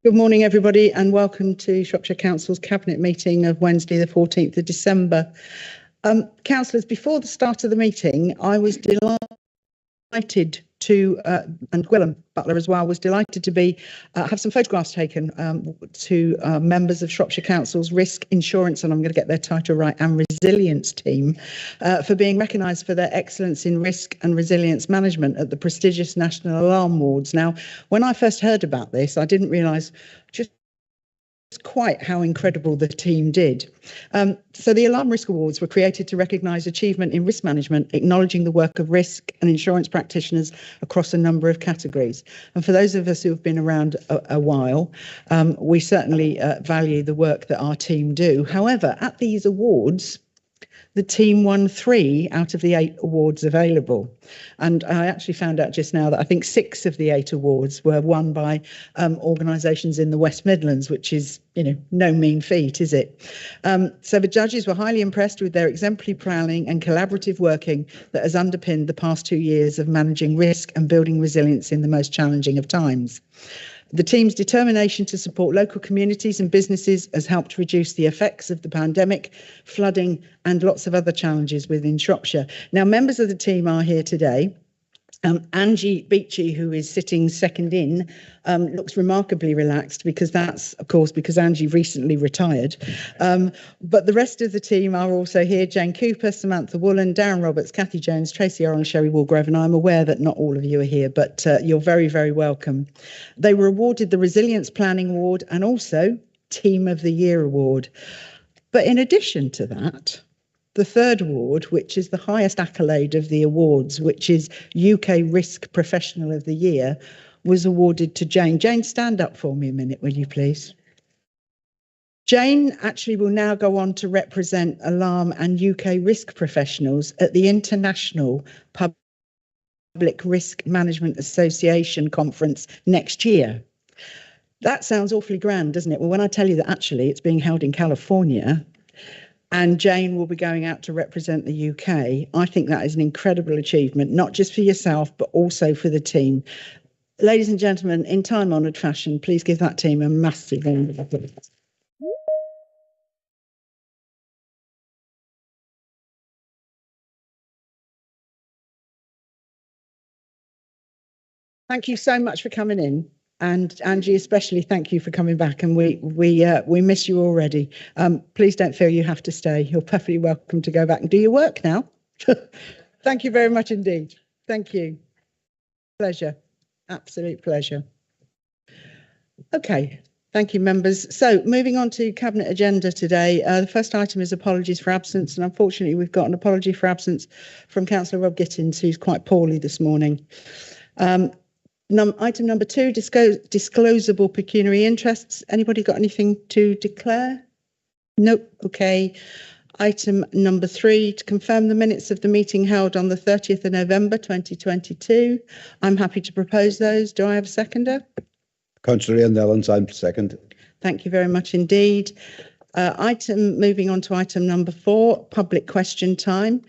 Good morning, everybody, and welcome to Shropshire Council's Cabinet meeting of Wednesday, the 14th of December. Councillors, before the start of the meeting, I was delighted to, and Gwilym Butler as well, was delighted to have some photographs taken to members of Shropshire Council's Risk, Insurance, and I'm going to get their title right, and Resilience team for being recognised for their excellence in risk and resilience management at the prestigious National Alarm Awards. Now, when I first heard about this, I didn't realise just quite how incredible the team did. So the Alarm Risk Awards were created to recognise achievement in risk management, acknowledging the work of risk and insurance practitioners across a number of categories. And for those of us who have been around a while, we certainly value the work that our team do. However, at these awards, the team won 3 out of the 8 awards available. And I actually found out just now that I think 6 of the 8 awards were won by organisations in the West Midlands, which is, no mean feat, is it? So the judges were highly impressed with their exemplary planning and collaborative working that has underpinned the past 2 years of managing risk and building resilience in the most challenging of times. The team's determination to support local communities and businesses has helped reduce the effects of the pandemic, flooding, and lots of other challenges within Shropshire. Now, members of the team are here today. Angie Beachy, who is sitting second in, looks remarkably relaxed because that's, of course, because Angie recently retired. But the rest of the team are also here. Jane Cooper, Samantha Woolen, Darren Roberts, Cathy Jones, Tracy Orrell, Sherry Walgrove, and I'm aware that not all of you are here, but you're very, very welcome. They were awarded the Resilience Planning Award and also Team of the Year Award. But in addition to that, the third award, which is the highest accolade of the awards, which is UK Risk Professional of the Year, was awarded to Jane. Jane, stand up for me a minute, will you please? Jane actually will now go on to represent alarm and UK risk professionals at the International Public Risk Management Association conference next year. That sounds awfully grand, doesn't it? Well, when I tell you that actually it's being held in California, and Jane will be going out to represent the UK. I think that is an incredible achievement, not just for yourself, but also for the team. Ladies and gentlemen, in time-honoured fashion, please give that team a massive round of applause. Thank you so much for coming in. And Angie, especially, thank you for coming back. And we miss you already. Please don't feel you have to stay. You're perfectly welcome to go back and do your work now. Thank you very much indeed. Thank you. Pleasure. Absolute pleasure. Okay. Thank you, members. So moving on to Cabinet agenda today, the first item is apologies for absence. And unfortunately, we've got an apology for absence from Councillor Rob Gittins, who's quite poorly this morning. Item number 2, disclosable pecuniary interests. Anybody got anything to declare? Nope. Okay. Item number 3, to confirm the minutes of the meeting held on the 30th of November 2022. I'm happy to propose those. Do I have a seconder? Councillor Ian Nellens, I'm second. Thank you very much indeed. Moving on to item number 4, public question time.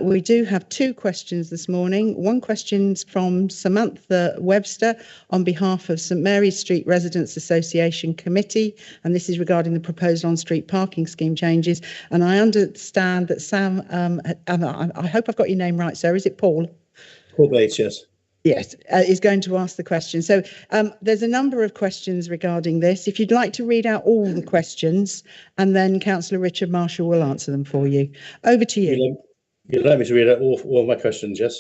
We do have 2 questions this morning. One question from Samantha Webster on behalf of St Mary's Street Residents Association Committee, and this is regarding the proposed on-street parking scheme changes. And I understand that Sam, I hope I've got your name right, sir. Is it Paul? Paul Bates, yes. Yes, is going to ask the question. So there's a number of questions regarding this. If you'd like to read out all the questions, and then Councillor Richard Marshall will answer them for you. Over to you. You'd like me to read out all my questions, yes?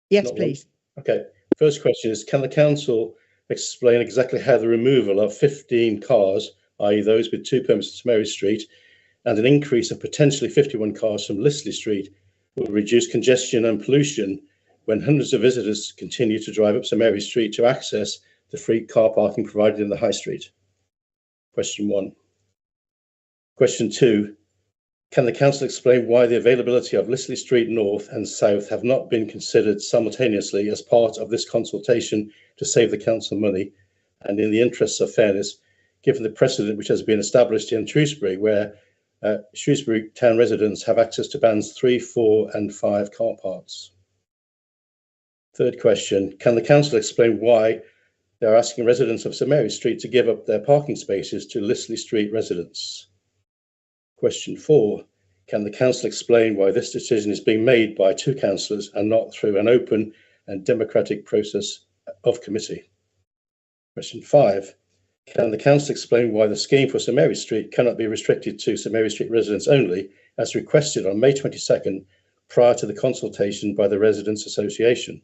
Yes, Not please. One. Okay. First question is, can the council explain exactly how the removal of 15 cars, i.e. those with 2 permits at Mary Street, and an increase of potentially 51 cars from Lisley Street will reduce congestion and pollution when hundreds of visitors continue to drive up St Mary Street to access the free car parking provided in the High Street? Question 1. Question 2. Can the council explain why the availability of Lisley Street North and South have not been considered simultaneously as part of this consultation to save the council money and in the interests of fairness, given the precedent which has been established in Shrewsbury, where Shrewsbury town residents have access to bands 3, 4 and 5 car parks? Third question, can the council explain why They are asking residents of St Mary Street to give up their parking spaces to Lisley Street residents. Question 4. Can the council explain why this decision is being made by 2 councillors and not through an open and democratic process of committee? Question 5. Can the council explain why the scheme for St Mary Street cannot be restricted to St Mary Street residents only, as requested on May 22nd, prior to the consultation by the Residents' Association?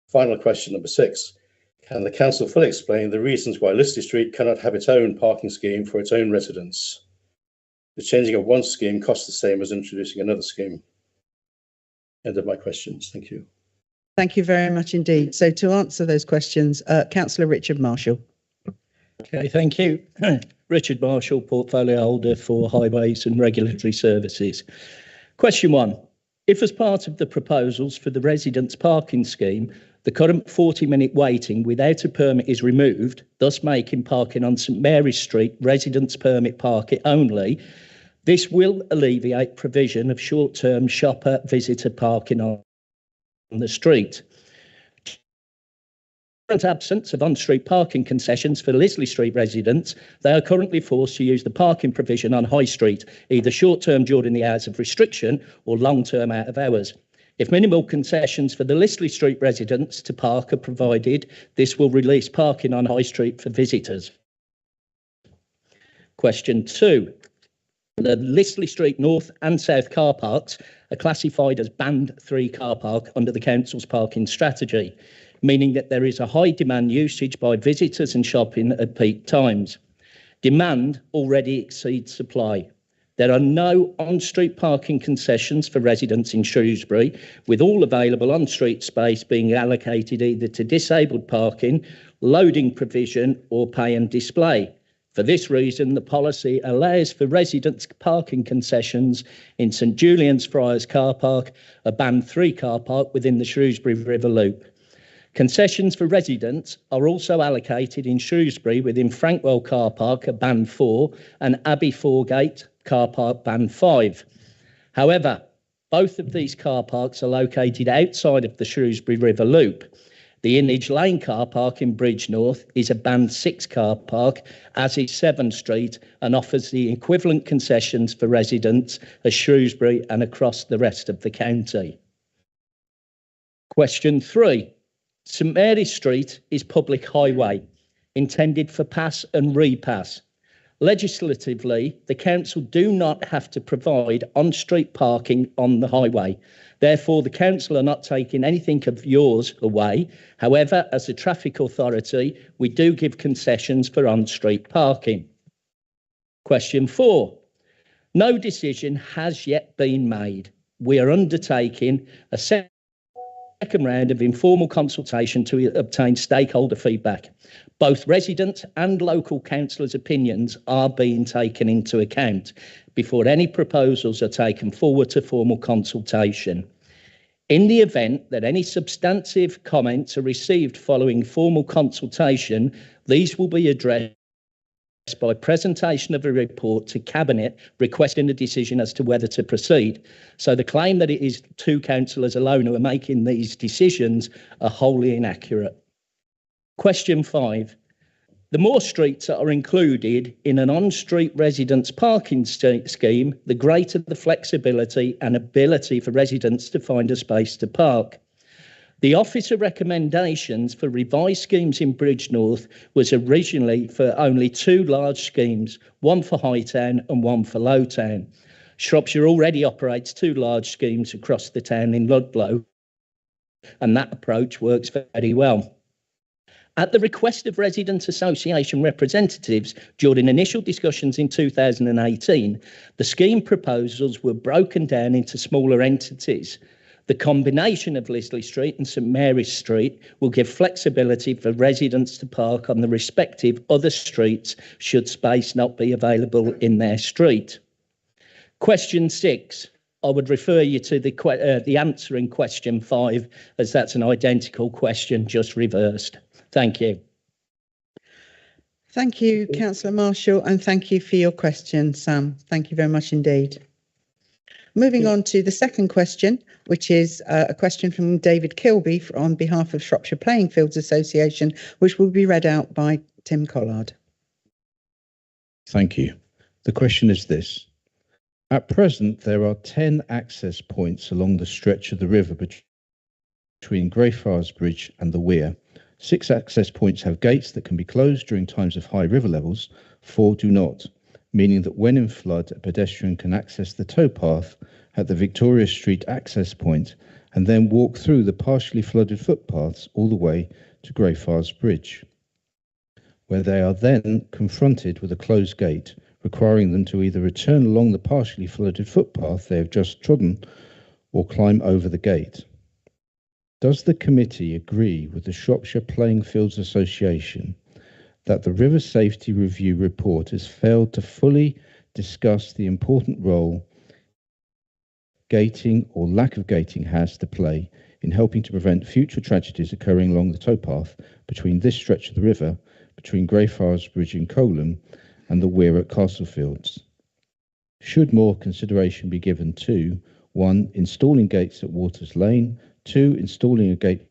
Final question number 6. Can the council fully explain the reasons why Lisley Street cannot have its own parking scheme for its own residents? The changing of one scheme costs the same as introducing another scheme. End of my questions. Thank you. Thank you very much indeed. So to answer those questions, Councillor Richard Marshall. Okay, thank you. Richard Marshall, portfolio holder for Highways and Regulatory Services. Question 1. If as part of the proposals for the residents' parking scheme, the current 40-minute waiting without a permit is removed, thus making parking on St Mary's Street residents' permit parking only, this will alleviate provision of short-term shopper visitor parking on the street. Current absence of on-street parking concessions for Lisley Street residents, they are currently forced to use the parking provision on High Street, either short-term during the hours of restriction or long-term out of hours. If minimal concessions for the Lisley Street residents to park are provided, this will release parking on High Street for visitors. Question 2. The Lisley Street North and South car parks are classified as Band 3 car park under the council's parking strategy, meaning that there is a high demand usage by visitors and shopping at peak times. Demand already exceeds supply. There are no on-street parking concessions for residents in Shrewsbury, with all available on-street space being allocated either to disabled parking, loading provision or pay and display. For this reason, the policy allows for residents parking concessions in St Julian's Friars car park, a Band 3 car park within the Shrewsbury River Loop. Concessions for residents are also allocated in Shrewsbury within Frankwell car park, a Band 4, and Abbey Foregate car park, Band 5. However, both of these car parks are located outside of the Shrewsbury River Loop. The Innage Lane car park in Bridge North is a Band 6 car park, as is Severn Street, and offers the equivalent concessions for residents as Shrewsbury and across the rest of the county. Question 3. St Mary's Street is public highway, intended for pass and repass. Legislatively, the council do not have to provide on-street parking on the highway. Therefore, the council are not taking anything of yours away. However, as a traffic authority, we do give concessions for on-street parking. Question 4. No decision has yet been made. We are undertaking a second round of informal consultation to obtain stakeholder feedback. Both resident and local councillors' opinions are being taken into account before any proposals are taken forward to formal consultation. In the event that any substantive comments are received following formal consultation, these will be addressed by presentation of a report to Cabinet requesting a decision as to whether to proceed. So the claim that it is 2 councillors alone who are making these decisions are wholly inaccurate. Question 5. The more streets that are included in an on-street residents parking scheme, the greater the flexibility and ability for residents to find a space to park. The officer recommendations for revised schemes in Bridge North was originally for only 2 large schemes, one for Hightown and one for Lowtown. Shropshire already operates 2 large schemes across the town in Ludlow, and that approach works very well. At the request of Residents' Association representatives during initial discussions in 2018, the scheme proposals were broken down into smaller entities. The combination of Lisley Street and St Mary's Street will give flexibility for residents to park on the respective other streets should space not be available in their street. Question 6. I would refer you to the answer in question 5, as that's an identical question just reversed. Thank you. Thank you, Councillor Marshall, and thank you for your question, Sam. Thank you very much indeed. Moving on to the second question, which is a question from David Kilby on behalf of Shropshire Playing Fields Association, which will be read out by Tim Collard. Thank you. The question is this. At present, there are 10 access points along the stretch of the river between Greyfriars Bridge and the Weir. 6 access points have gates that can be closed during times of high river levels, 4 do not, meaning that when in flood, a pedestrian can access the towpath at the Victoria Street access point and then walk through the partially flooded footpaths all the way to Greyfriars Bridge, where they are then confronted with a closed gate, requiring them to either return along the partially flooded footpath they have just trodden or climb over the gate. Does the committee agree with the Shropshire Playing Fields Association that the River Safety Review report has failed to fully discuss the important role gating or lack of gating has to play in helping to prevent future tragedies occurring along the towpath between this stretch of the river, between Greyfriars Bridge in Coleham and the Weir at Castlefields? Should more consideration be given to 1. Installing gates at Waters Lane, 2. Installing a gate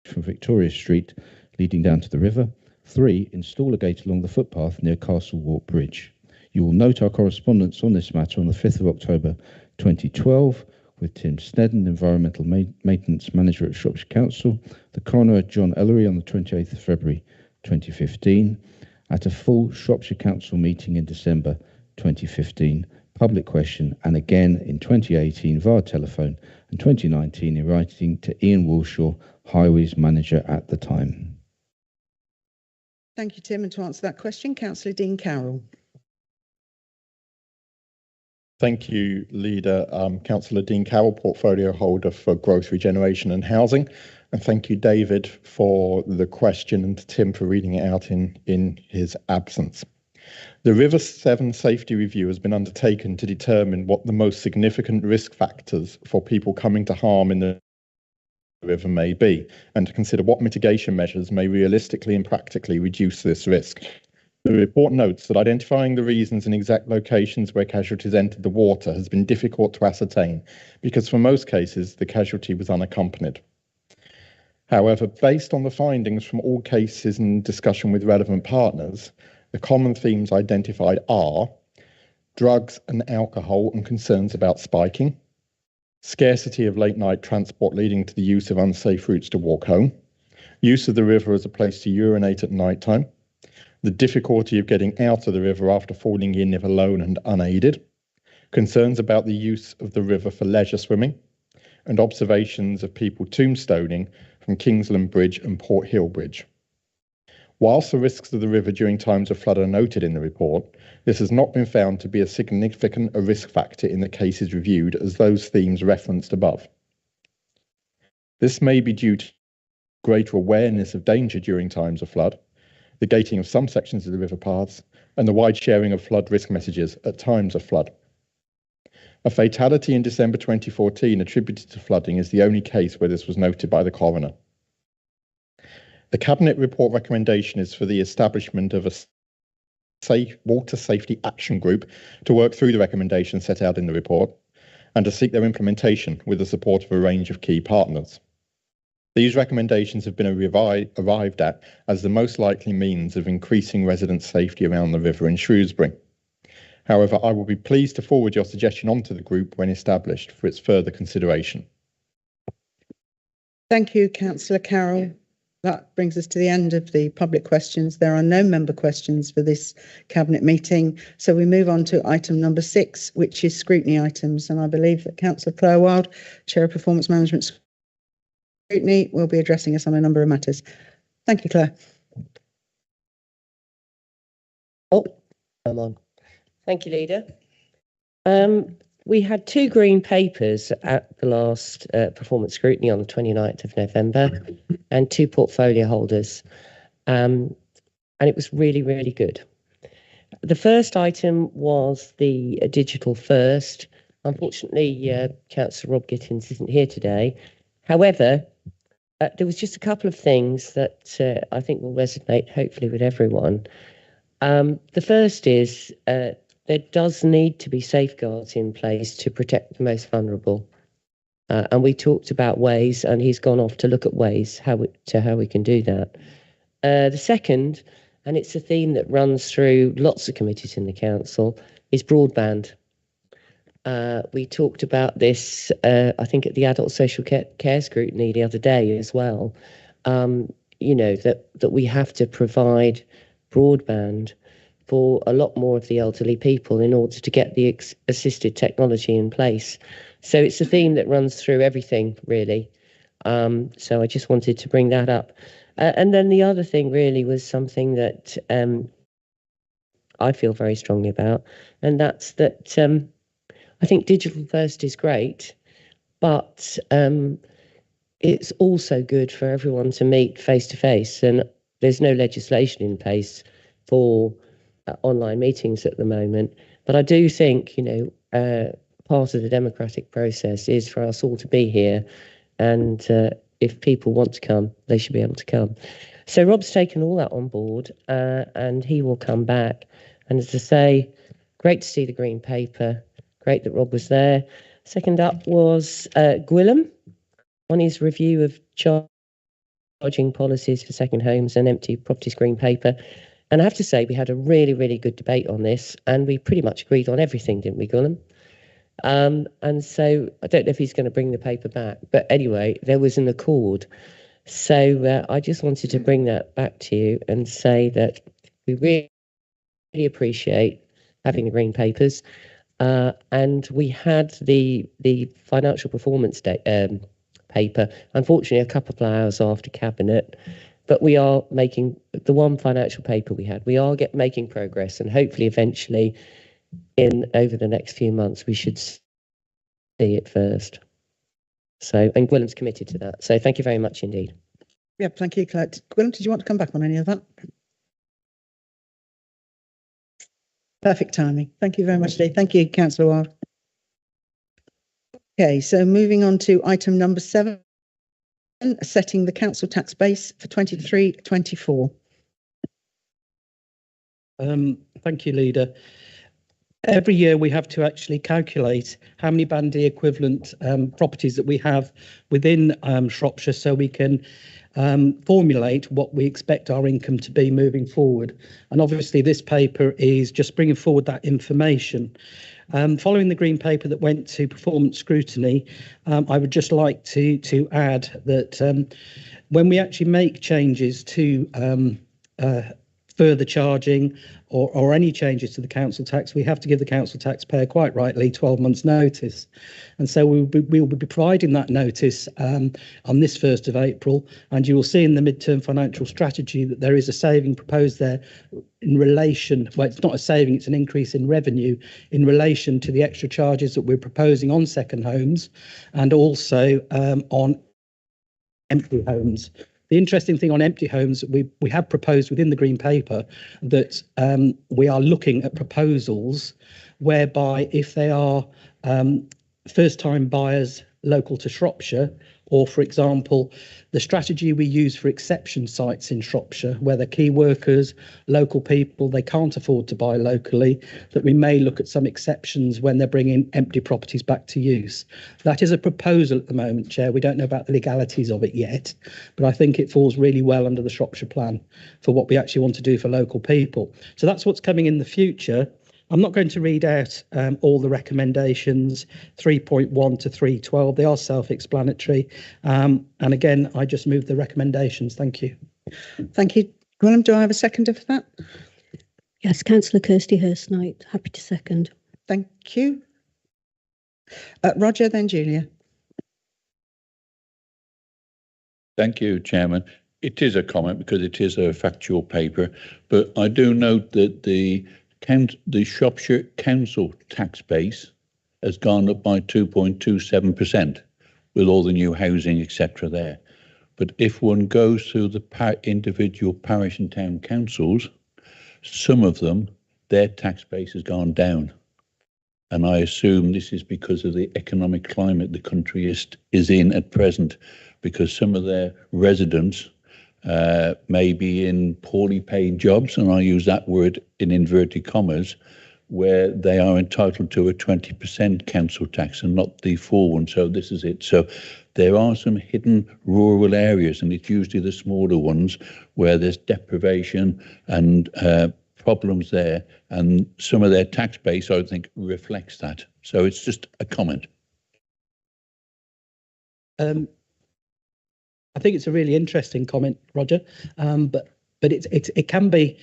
from Victoria Street leading down to the river, 3. Install a gate along the footpath near Castle Walk Bridge. You will note our correspondence on this matter on the 5th of October 2012 with Tim Snedden, Environmental Maintenance Manager at Shropshire Council, the Coroner John Ellery on the 28th of February 2015, at a full Shropshire Council meeting in December 2015, public question, and again in 2018 via telephone, and 2019 in writing to Ian Woolshaw, Highways Manager at the time. Thank you, Tim. And to answer that question, Councillor Dean Carroll. Thank you, Leader. Councillor Dean Carroll, Portfolio Holder for Growth, Regeneration and Housing. And thank you, David, for the question, and Tim for reading it out in his absence. The River Severn Safety Review has been undertaken to determine what the most significant risk factors for people coming to harm in the river may be, and to consider what mitigation measures may realistically and practically reduce this risk. The report notes that identifying the reasons and exact locations where casualties entered the water has been difficult to ascertain, because for most cases the casualty was unaccompanied. However, based on the findings from all cases and discussion with relevant partners, the common themes identified are drugs and alcohol and concerns about spiking, scarcity of late-night transport leading to the use of unsafe routes to walk home, use of the river as a place to urinate at night time, the difficulty of getting out of the river after falling in if alone and unaided, concerns about the use of the river for leisure swimming, and observations of people tombstoning from Kingsland Bridge and Port Hill Bridge. Whilst the risks of the river during times of flood are noted in the report, this has not been found to be as significant a risk factor in the cases reviewed as those themes referenced above. This may be due to greater awareness of danger during times of flood, the gating of some sections of the river paths, and the wide sharing of flood risk messages at times of flood. A fatality in December 2014 attributed to flooding is the only case where this was noted by the coroner. The Cabinet report recommendation is for the establishment of a water safety action group to work through the recommendations set out in the report and to seek their implementation with the support of a range of key partners. These recommendations have been arrived at as the most likely means of increasing resident safety around the river in Shrewsbury. However, I will be pleased to forward your suggestion onto the group when established for its further consideration. Thank you, Councillor Carroll. That brings us to the end of the public questions. There are no member questions for this Cabinet meeting. So we move on to item number 6, which is scrutiny items. And I believe that Councillor Claire Wild, Chair of Performance Management Scrutiny, will be addressing us on a number of matters. Thank you, Claire. Oh, I'm on. Thank you, Leader. We had 2 green papers at the last performance scrutiny on the 29th of November and 2 portfolio holders. And it was really, really good. The first item was the digital first. Unfortunately, Councillor Rob Gittins isn't here today. However, there was just a couple of things that I think will resonate hopefully with everyone. The first is there does need to be safeguards in place to protect the most vulnerable. And we talked about ways, and he's gone off to look at ways how we can do that. The second, and it's a theme that runs through lots of committees in the council, is broadband. We talked about this, I think, at the adult social care scrutiny the other day as well. You know, that we have to provide broadband for a lot more of the elderly people in order to get the assisted technology in place. So it's a theme that runs through everything, really. So I just wanted to bring that up. And then the other thing really was something that I feel very strongly about, and that's that I think digital first is great, but it's also good for everyone to meet face to face. And there's no legislation in place for online meetings at the moment. But I do think, you know, part of the democratic process is for us all to be here. And if people want to come, they should be able to come. So Rob's taken all that on board, and he will come back. And as I say, great to see the green paper. Great that Rob was there. Second up was Gwilym on his review of charging policies for second homes and empty properties green paper. And I have to say, we had a really, really good debate on this, and we pretty much agreed on everything, didn't we, Gwilym? And so I don't know if he's going to bring the paper back, but anyway, there was an accord. So I just wanted to bring that back to you and say that we really appreciate having the green papers. And we had the financial performance paper, unfortunately, a couple of hours after Cabinet, but we are making the one financial paper we had. We are making progress, and hopefully eventually over the next few months, we should see it first. So, and Gwilym's committed to that. So thank you very much indeed. Yeah, thank you, Claire. Gwilym, did you want to come back on any of that? Perfect timing. Thank you very much, Dave. Thank you, Councillor Wild. Okay, so moving on to item number 7, setting the council tax base for 23-24. Thank you, Leader. Every year we have to actually calculate how many Band D equivalent properties that we have within Shropshire, so we can formulate what we expect our income to be moving forward. And obviously this paper is just bringing forward that information. Following the green paper that went to performance scrutiny, I would just like to add that when we actually make changes to further charging or any changes to the council tax, we have to give the council taxpayer, quite rightly, 12 months notice. And so we will be providing that notice on this 1st of April, and you will see in the midterm financial strategy that there is a saving proposed there in relation, well, it's not a saving, it's an increase in revenue in relation to the extra charges that we're proposing on second homes and also on empty homes. The interesting thing on empty homes, we have proposed within the green paper that we are looking at proposals whereby if they are first-time buyers local to Shropshire, or, for example, the strategy we use for exception sites in Shropshire, where they're key workers, local people, they can't afford to buy locally, that we may look at some exceptions when they're bringing empty properties back to use. That is a proposal at the moment, Chair. We don't know about the legalities of it yet, but I think it falls really well under the Shropshire plan for what we actually want to do for local people. So that's what's coming in the future. I'm not going to read out all the recommendations, 3.1 to 3.12. They are self-explanatory. And again, I just move the recommendations. Thank you. Thank you. Gwilym, do I have a seconder for that? Yes, Councillor Kirsty Hurst-Knight. Happy to second. Thank you. Roger, then Julia. Thank you, Chairman. It is a comment because it is a factual paper, but I do note that the Shropshire Council tax base has gone up by 2.27% with all the new housing, etc. there. But if one goes through the individual parish and town councils, some of them, their tax base has gone down. And I assume this is because of the economic climate the country is in at present, because some of their residents may be in poorly paid jobs, and I use that word in inverted commas, where they are entitled to a 20% council tax and not the full one. So this is it. So there are some hidden rural areas, and it's usually the smaller ones where there's deprivation and problems there, and some of their tax base, I think, reflects that. So it's just a comment. I think it's a really interesting comment, Roger, but it can be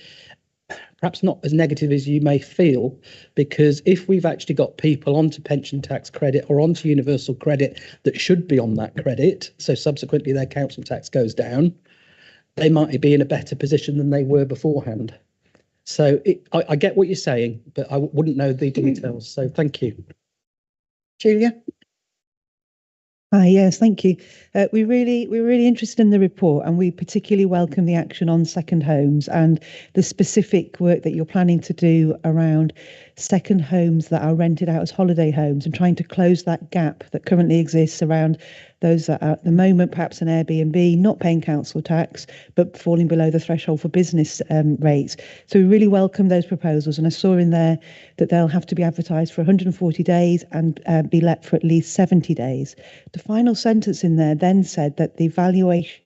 perhaps not as negative as you may feel, because if we've actually got people onto pension tax credit or onto universal credit that should be on that credit, so subsequently their council tax goes down, they might be in a better position than they were beforehand. So I get what you're saying, but I wouldn't know the details. So thank you. Julia? Hi, yes, thank you. We're really interested in the report, and we particularly welcome the action on second homes and the specific work that you're planning to do around second homes that are rented out as holiday homes and trying to close that gap that currently exists around those that are at the moment perhaps an Airbnb, not paying council tax, but falling below the threshold for business rates. So we really welcome those proposals, and I saw in there that they'll have to be advertised for 140 days and be let for at least 70 days. The final sentence in there then said that the valuations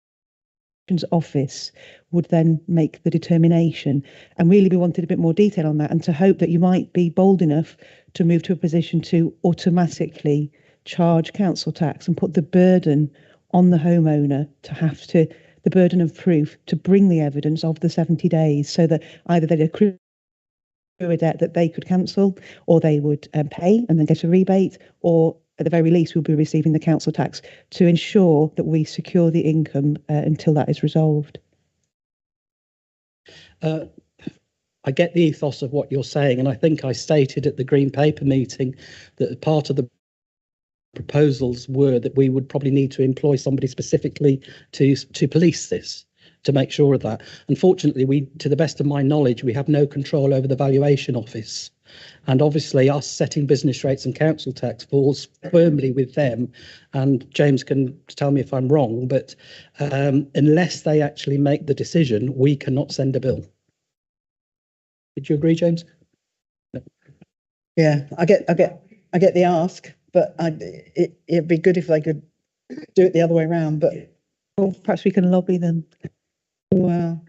office would then make the determination, and really we wanted a bit more detail on that, and to hope that you might be bold enough to move to a position to automatically charge council tax and put the burden on the homeowner to have to, the burden of proof to bring the evidence of the 70 days, so that either they'd accrue a debt that they could cancel, or they would pay and then get a rebate, or at the very least we'll be receiving the council tax, to ensure that we secure the income until that is resolved. I get the ethos of what you're saying, and I think I stated at the Green Paper meeting that part of the proposals were that we would probably need to employ somebody specifically to police this, to make sure of that. Unfortunately, to the best of my knowledge, we have no control over the valuation office. And obviously us setting business rates and council tax falls firmly with them. And James can tell me if I'm wrong, but unless they actually make the decision, we cannot send a bill. Did you agree, James? No. Yeah, I get the ask, but it'd be good if they could do it the other way around. But Or perhaps we can lobby them. well,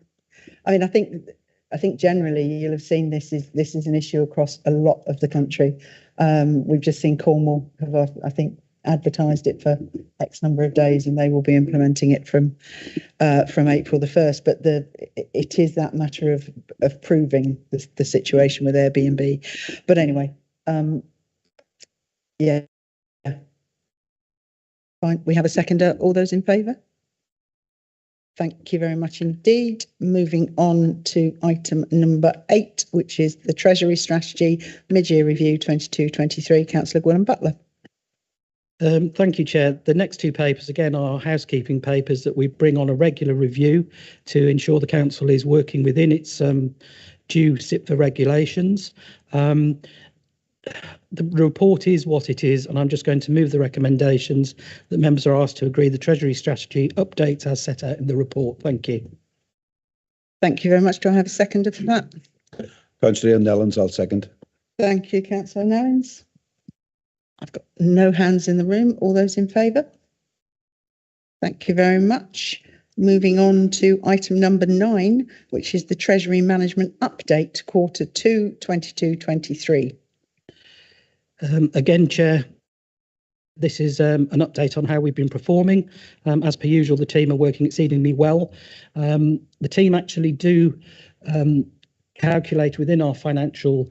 I mean, I think generally you'll have seen this is an issue across a lot of the country. We've just seen Cornwall have, I think, advertised it for X number of days, and they will be implementing it from April the 1st. But it is that matter of proving the situation with Airbnb. But anyway, yeah. Fine. We have a seconder. All those in favour? Thank you very much indeed. Moving on to item number 8, which is the Treasury Strategy Mid-Year Review 22-23. Councillor Gwynn Butler. Thank you, Chair. The next two papers, again, are housekeeping papers that we bring on a regular review to ensure the council is working within its due SIPFA regulations. The report is what it is, and I'm just going to move the recommendations that members are asked to agree the Treasury Strategy updates as set out in the report. Thank you. Thank you very much. Do I have a seconder for that? Councillor Nellens, I'll second. Thank you, Councillor Nellens. I've got no hands in the room. All those in favour? Thank you very much. Moving on to item number 9, which is the Treasury Management Update, Q2 22-23. Again, Chair, this is an update on how we've been performing. As per usual, the team are working exceedingly well. The team actually do calculate within our financial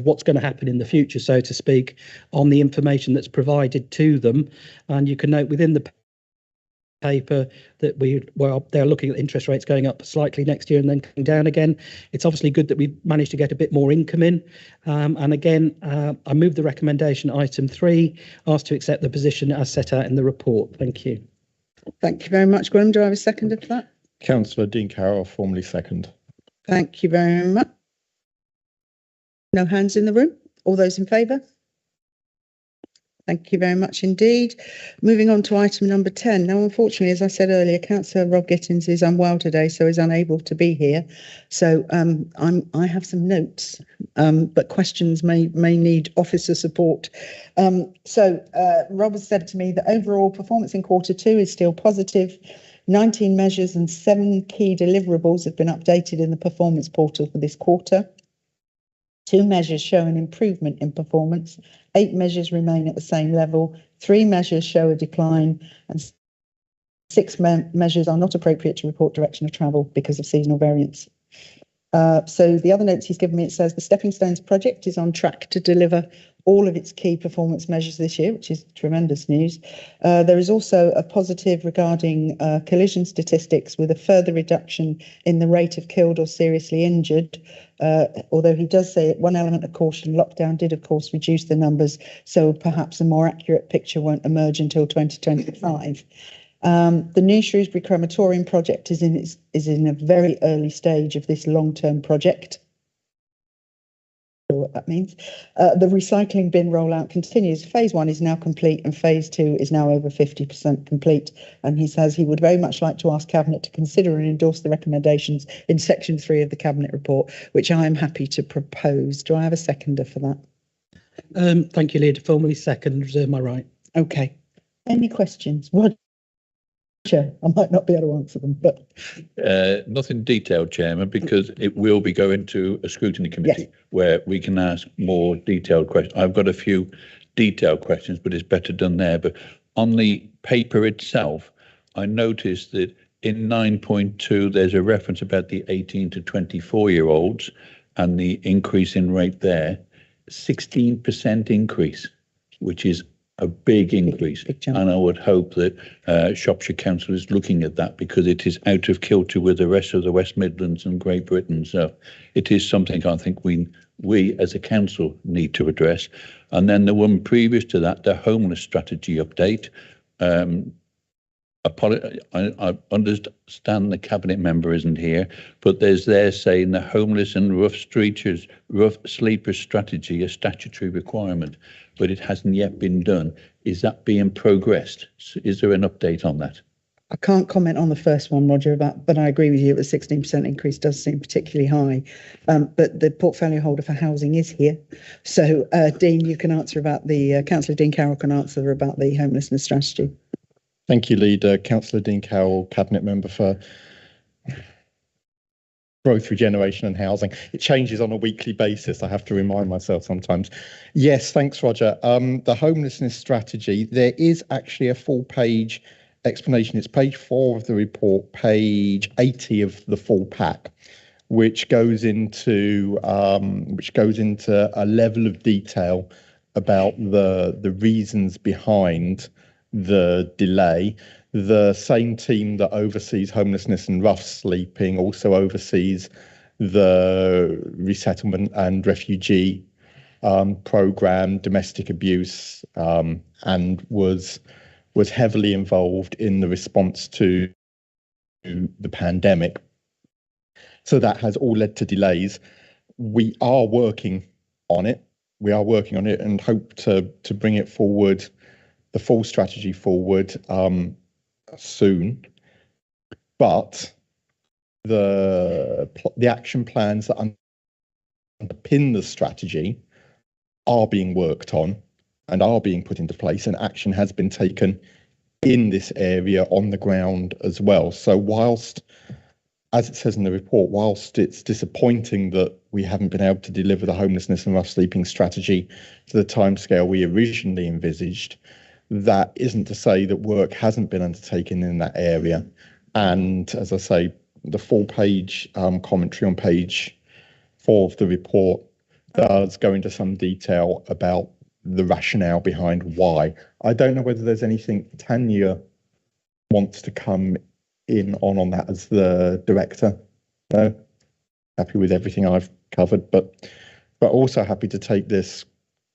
what's going to happen in the future, so to speak, on the information that's provided to them. And you can note within the paper that they're looking at interest rates going up slightly next year and then coming down again. It's obviously good that we've managed to get a bit more income in. And again, I move the recommendation item 3, asked to accept the position as set out in the report. Thank you. Thank you very much, Graham. Do I have a seconder for that? Councillor Dean Carroll, formally second. Thank you very much. No hands in the room. All those in favour? Thank you very much indeed. Moving on to item number 10. Now, unfortunately, as I said earlier, Councillor Rob Gittins is unwell today, so is unable to be here. So I have some notes, but questions may need officer support. Rob has said to me that overall performance in Q2 is still positive. 19 measures and 7 key deliverables have been updated in the performance portal for this quarter. 2 measures show an improvement in performance. 8 measures remain at the same level. 3 measures show a decline, and 6 measures are not appropriate to report direction of travel because of seasonal variance. So the other notes he's given me, it says the Stepping Stones project is on track to deliver all of its key performance measures this year, which is tremendous news. There is also a positive regarding collision statistics, with a further reduction in the rate of killed or seriously injured. Although he does say one element of caution, lockdown did of course reduce the numbers, so perhaps a more accurate picture won't emerge until 2025. The new Shrewsbury crematorium project is in a very early stage of this long-term project. What that means. The recycling bin rollout continues. Phase 1 is now complete and phase 2 is now over 50% complete. And he says he would very much like to ask Cabinet to consider and endorse the recommendations in section 3 of the Cabinet report, which I am happy to propose. Do I have a seconder for that? Thank you, Leader. Formally second, reserve my right. Okay. Any questions? I might not be able to answer them, but nothing detailed, Chairman, because it will be going to a scrutiny committee where we can ask more detailed questions. I've got a few detailed questions, but it's better done there. But on the paper itself, I noticed that in 9.2, there's a reference about the 18 to 24-year-olds and the increase in rate there, 16% increase, which is a big increase, and I would hope that Shropshire Council is looking at that, because it is out of kilter with the rest of the West Midlands and Great Britain. So it is something I think we as a council need to address. And then the one previous to that, the homeless strategy update. I understand the cabinet member isn't here, but there's there saying the homeless and rough sleepers strategy, a statutory requirement, but it hasn't yet been done. Is that being progressed? Is there an update on that? I can't comment on the first one, Roger, but I agree with you. A 16% increase does seem particularly high. But the portfolio holder for housing is here. So, Dean, you can answer about Councillor Dean Carroll can answer about the homelessness strategy. Thank you, Leader. Councillor Dean Carroll, Cabinet Member for Growth, Regeneration and Housing. It changes on a weekly basis. I have to remind myself sometimes. Yes, thanks, Roger. The homelessness strategy, there is actually a full page explanation. It's page 4 of the report, page 80 of the full pack, which goes into a level of detail about the reasons behind the delay. The same team that oversees homelessness and rough sleeping also oversees the resettlement and refugee program, domestic abuse, and was heavily involved in the response to the pandemic. So that has all led to delays. We are working on it. And hope to bring it forward, the full strategy forward soon. But the action plans that underpin the strategy are being worked on and are being put into place, and action has been taken in this area on the ground as well. So whilst, as it says in the report, whilst it's disappointing that we haven't been able to deliver the homelessness and rough sleeping strategy to the timescale we originally envisaged, that isn't to say that work hasn't been undertaken in that area. And as I say, the full page commentary on page 4 of the report does go into some detail about the rationale behind why. I don't know whether there's anything Tanya wants to come in on that as the director. No, happy with everything I've covered, but also happy to take this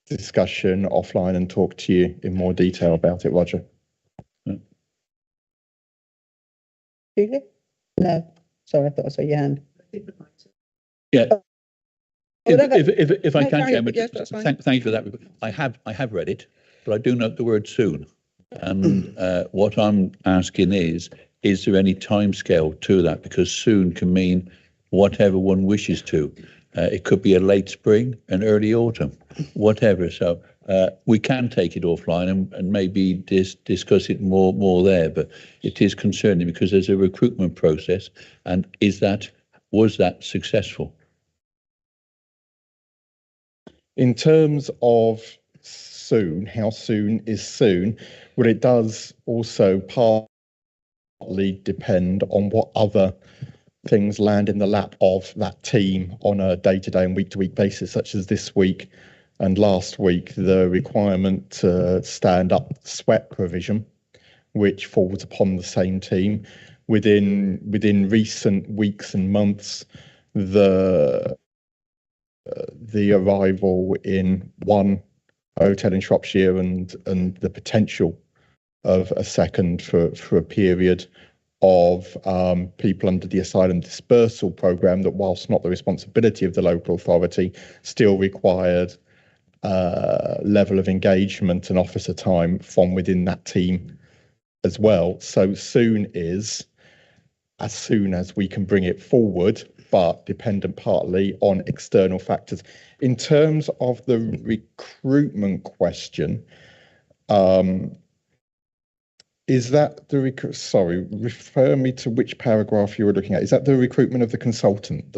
discussion offline and talk to you in more detail about it, Roger. Julie? No, sorry, I thought I saw your hand. Yeah. Whatever. If I No, can, carry on, Chairman, yes, that's fine. thank you for that. I have read it. but I do note the word soon. And what I'm asking is there any timescale to that? Because soon can mean whatever one wishes to. It could be a late spring, an early autumn, whatever. So we can take it offline and maybe discuss it more there. But it is concerning because there's a recruitment process, and was that successful? In terms of soon, how soon is soon? Well, it does also partly depend on what other things land in the lap of that team on a day-to-day and week-to-week basis, such as this week and last week, the requirement to stand up sweat provision, which falls upon the same team. Within recent weeks and months, the arrival in one hotel in Shropshire and the potential of a second for a period of people under the asylum dispersal programme that, whilst not the responsibility of the local authority, still required level of engagement and officer time from within that team as well. So soon is as soon as we can bring it forward, but dependent partly on external factors. In terms of the recruitment question, is that refer me to which paragraph you were looking at. Is that the recruitment of the consultant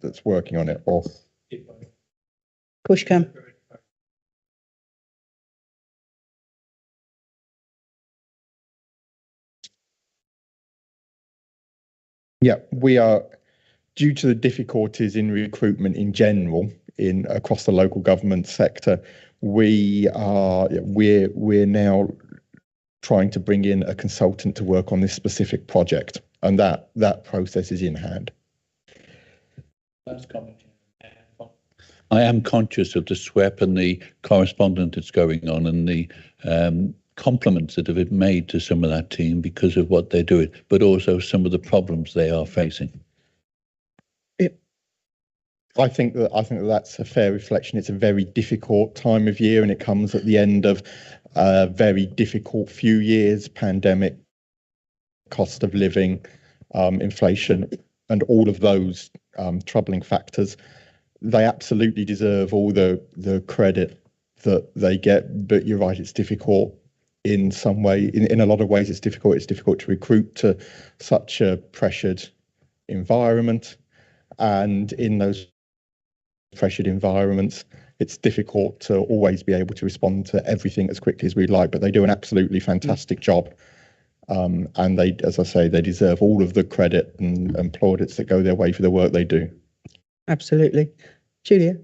that's working on it, or? Pushcam. Yeah, we are, due to the difficulties in recruitment in general across the local government sector, we're now trying to bring in a consultant to work on this specific project, and that process is in hand. I am conscious of the SWEP and the correspondence that's going on and the compliments that have been made to some of that team because of what they're doing, but also some of the problems they are facing. I think that's a fair reflection. It's a very difficult time of year, and it comes at the end of a very difficult few years: pandemic, cost of living, inflation, and all of those troubling factors. They absolutely deserve all the credit that they get, but you're right, it's difficult in some way. In a lot of ways, it's difficult. It's difficult to recruit to such a pressured environment, and in those pressured environments, it's difficult to always be able to respond to everything as quickly as we'd like, but they do an absolutely fantastic job. And they, as I say, they deserve all of the credit and plaudits that go their way for the work they do. Absolutely. Julia.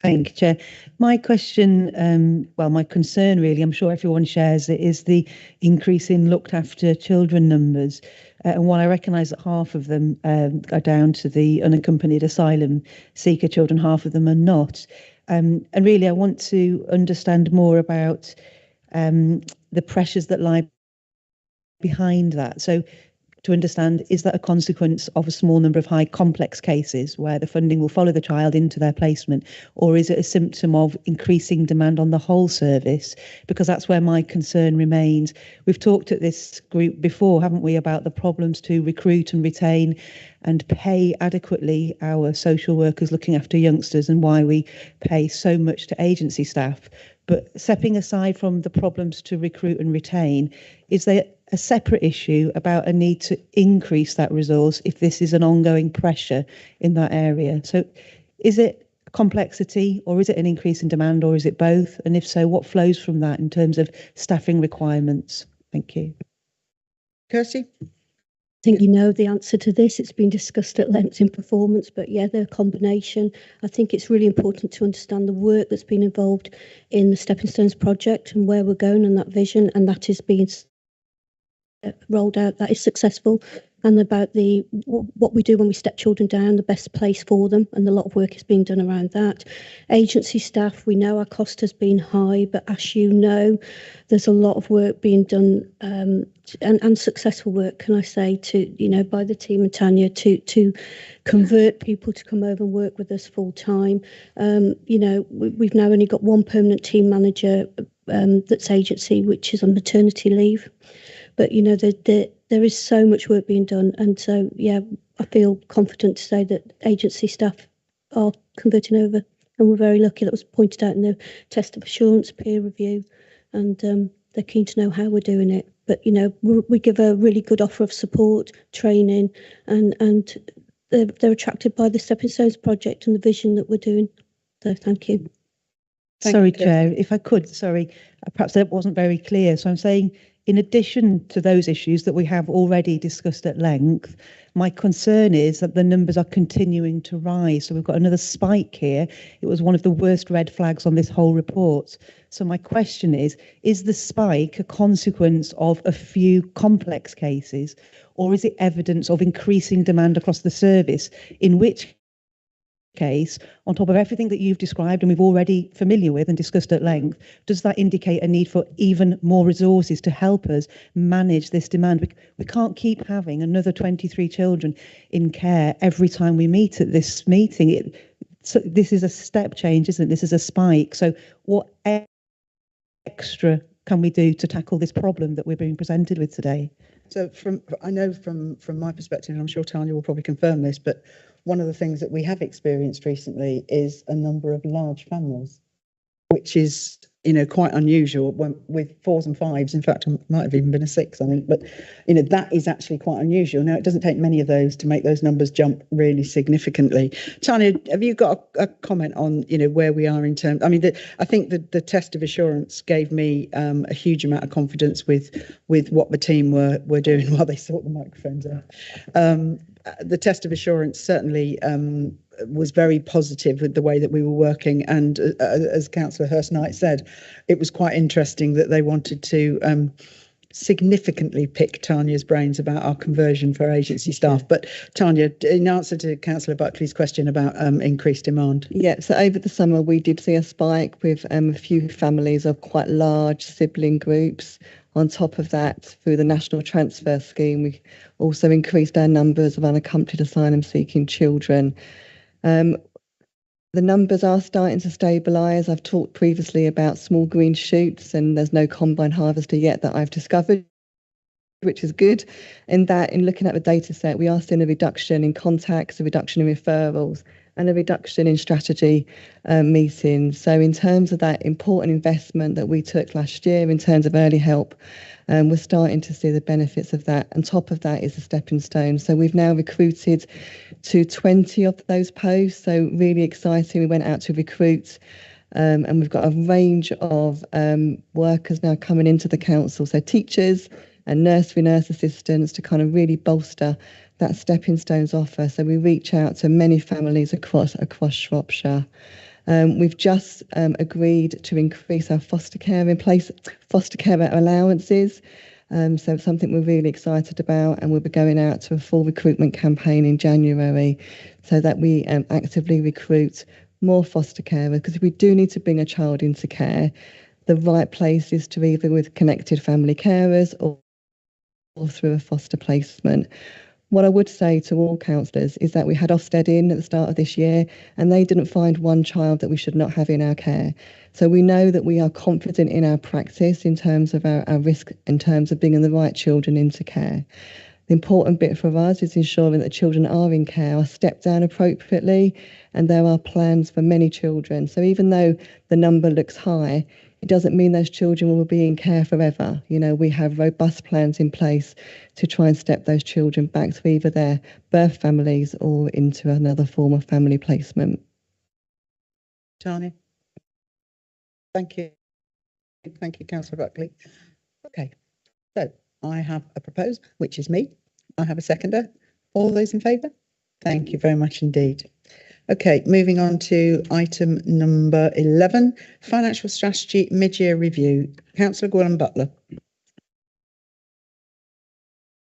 Thank you, Chair. My question, my concern really, I'm sure everyone shares it, is the increase in looked after children numbers. And while I recognise that half of them are down to the unaccompanied asylum seeker children, half of them are not. And really, I want to understand more about the pressures that lie behind that. So to understand, is that a consequence of a small number of high complex cases where the funding will follow the child into their placement, or is it a symptom of increasing demand on the whole service? Because that's where my concern remains. We've talked at this group before, haven't we, about the problems to recruit and retain and pay adequately our social workers looking after youngsters, and why we pay so much to agency staff. But stepping aside from the problems to recruit and retain, is there a separate issue about a need to increase that resource if this is an ongoing pressure in that area? So is it complexity, or is it an increase in demand, or is it both? And if so, what flows from that in terms of staffing requirements? Thank you. Kirsty? I think you know the answer to this. It's been discussed at length in performance, but yeah, the combination. I think it's really important to understand the work that's been involved in the Stepping Stones project and where we're going and that vision, and that is being rolled out. That is successful. and about what we do when we step children down, the best place for them, and a lot of work is being done around that. Agency staff, we know our cost has been high, but as you know, there's a lot of work being done, and successful work, can I say, by the team and Tanya to convert people to come over and work with us full time. We've now only got one permanent team manager that's agency, which is on maternity leave. But there is so much work being done, and so I feel confident to say that agency staff are converting over, and we're very lucky. That was pointed out in the test of assurance peer review, and they're keen to know how we're doing it. But we give a really good offer of support, training, and they're attracted by the Stepping Stones project and the vision that we're doing. So thank you. Sorry, Chair, if I could, perhaps that wasn't very clear. So I'm saying, in addition to those issues that we have already discussed at length, my concern is that the numbers are continuing to rise. So we've got another spike here. It was one of the worst red flags on this whole report. So my question is the spike a consequence of a few complex cases, or is it evidence of increasing demand across the service, in which case, on top of everything that you've described and we've already familiar with and discussed at length, does that indicate a need for even more resources to help us manage this demand? We can't keep having another 23 children in care every time we meet at this meeting. So this is a step change, isn't it? This is a spike. So what extra can we do to tackle this problem that we're being presented with today? So I know from my perspective, and I'm sure Tanya will probably confirm this, but one of the things that we have experienced recently is a number of large families, which is, quite unusual with 4s and 5s. In fact, it might have even been a 6, I think, but, that is actually quite unusual. Now, it doesn't take many of those to make those numbers jump really significantly. Tanya, have you got a comment on, where we are in terms? I mean, I think the test of assurance gave me a huge amount of confidence with what the team were doing while they sort the microphones out. The test of assurance certainly was very positive with the way that we were working, and as Councillor Hurst-Knight said, it was quite interesting that they wanted to significantly pick Tanya's brains about our conversion for agency staff. But Tanya, in answer to Councillor Buckley's question about increased demand. Yeah, so over the summer we did see a spike with a few families of quite large sibling groups. On top of that, through the National Transfer Scheme, we also increased our numbers of unaccompanied asylum-seeking children. The numbers are starting to stabilise. I've talked previously about small green shoots, and there's no combine harvester yet that I've discovered, which is good. In looking at the data set, we are seeing a reduction in contacts, a reduction in referrals, and a reduction in strategy meetings. So in terms of that important investment that we took last year in terms of early help, we're starting to see the benefits of that. On top of that is the stepping stone. So we've now recruited to 20 of those posts. So really exciting. We went out to recruit, and we've got a range of workers now coming into the council. So teachers and nursery nurse assistants to kind of really bolster that Stepping Stones offer. So we reach out to many families across Shropshire. We've just agreed to increase our foster care allowances. So something we're really excited about, and we'll be going out to a full recruitment campaign in January so that we actively recruit more foster carers, because we do need to bring a child into care. The right place is to either with connected family carers or through a foster placement. What I would say to all councillors is that we had Ofsted in at the start of this year, and they didn't find one child that we should not have in our care. So we know that we are confident in our practice in terms of our risk, in terms of bringing the right children into care. The important bit for us is ensuring that children are in care, are stepped down appropriately, and there are plans for many children. So even though the number looks high, it doesn't mean those children will be in care forever. We have robust plans in place to try and step those children back to either their birth families or into another form of family placement. Tanya. Thank you. Thank you, Councillor Buckley. Okay, so I have a proposer, which is me. I have a seconder. All those in favour? Thank you very much indeed. Okay, moving on to item number 11, Financial Strategy Mid-Year Review. Councillor Gwilym Butler.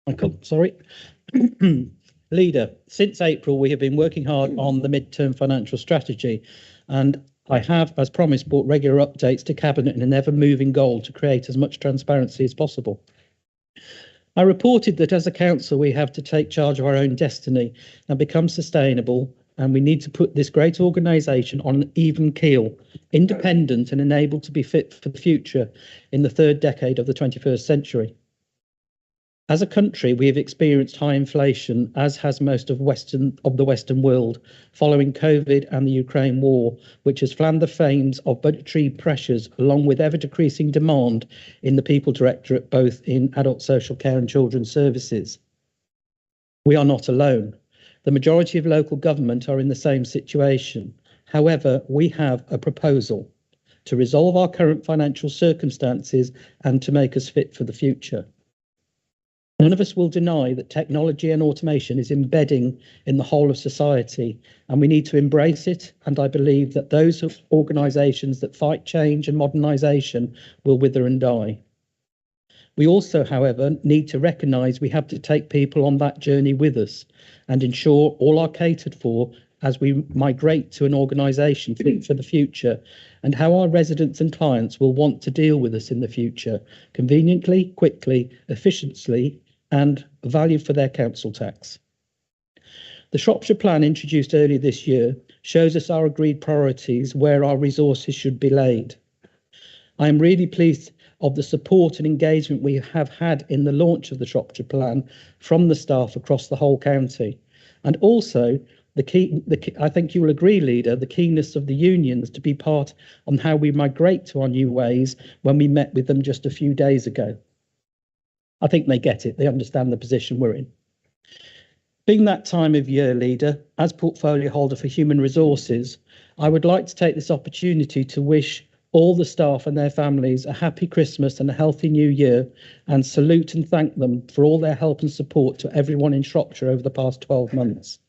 Michael, sorry. Leader, since April, we have been working hard on the mid-term financial strategy, and I have, as promised, brought regular updates to Cabinet in an ever-moving goal to create as much transparency as possible. I reported that as a council, we have to take charge of our own destiny and become sustainable, and we need to put this great organisation on an even keel, independent and enabled to be fit for the future in the third decade of the 21st century. As a country, we have experienced high inflation, as has most of the Western world, following COVID and the Ukraine war, which has fanned the flames of budgetary pressures, along with ever-decreasing demand in the People Directorate, both in adult social care and children's services. We are not alone. The majority of local government are in the same situation. However, we have a proposal to resolve our current financial circumstances and to make us fit for the future. None of us will deny that technology and automation is embedding in the whole of society, and we need to embrace it. And I believe that those organisations that fight change and modernisation will wither and die. We also, however, need to recognise we have to take people on that journey with us and ensure all are catered for as we migrate to an organisation fit for the future, and how our residents and clients will want to deal with us in the future, conveniently, quickly, efficiently, and value for their council tax. The Shropshire Plan, introduced earlier this year, shows us our agreed priorities where our resources should be laid. I am really pleased of the support and engagement we have had in the launch of the Shropshire Plan from the staff across the whole county, and also I think you will agree, Leader, the keenness of the unions to be part on how we migrate to our new ways when we met with them just a few days ago. I think they get it. They understand the position we're in. Being that time of year, Leader, as portfolio holder for human resources, I would like to take this opportunity to wish all the staff and their families a happy Christmas and a healthy new year, and salute and thank them for all their help and support to everyone in Shropshire over the past 12 months,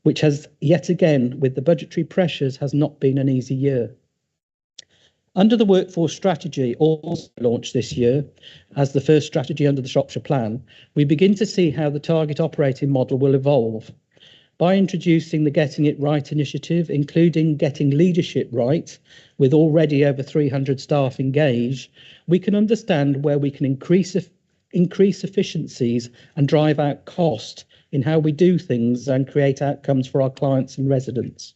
which has yet again, with the budgetary pressures, has not been an easy year. Under the workforce strategy, also launched this year as the first strategy under the Shropshire Plan, we begin to see how the target operating model will evolve. By introducing the Getting It Right initiative, including getting leadership right, with already over 300 staff engaged, we can understand where we can increase efficiencies and drive out cost in how we do things and create outcomes for our clients and residents.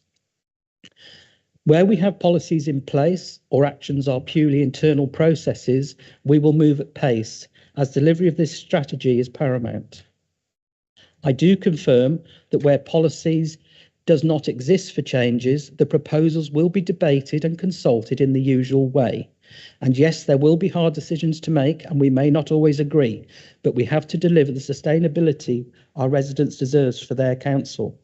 Where we have policies in place or actions are purely internal processes, we will move at pace, as delivery of this strategy is paramount. I do confirm that where policies does not exist for changes, the proposals will be debated and consulted in the usual way. And yes, there will be hard decisions to make, and we may not always agree, but we have to deliver the sustainability our residents deserve for their council.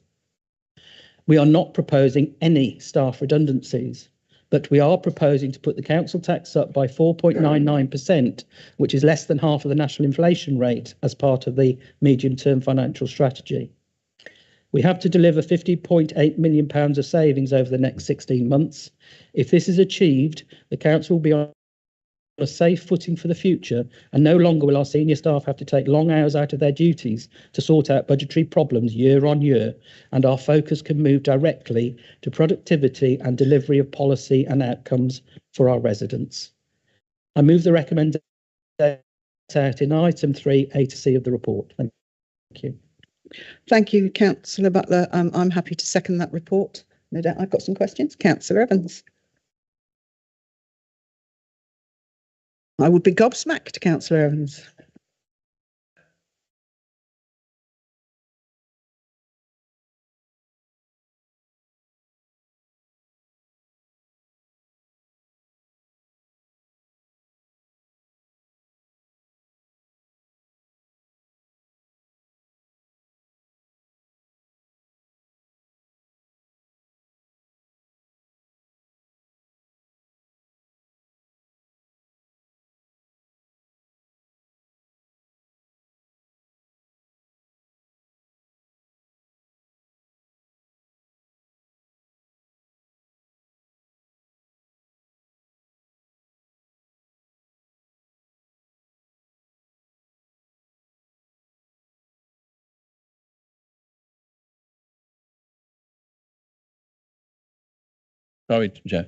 We are not proposing any staff redundancies, but we are proposing to put the council tax up by 4.99%, which is less than half of the national inflation rate, as part of the medium-term financial strategy. We have to deliver £50.8 million of savings over the next 16 months. If this is achieved, the council will be on a safe footing for the future, and no longer will our senior staff have to take long hours out of their duties to sort out budgetary problems year on year, and our focus can move directly to productivity and delivery of policy and outcomes for our residents. I move the recommendation set out in item 3 A to C of the report. Thank you. Thank you, Councillor Butler. I'm happy to second that report. No doubt I've got some questions. Councillor Evans. I would be gobsmacked, Councillor Evans. sorry, Chair,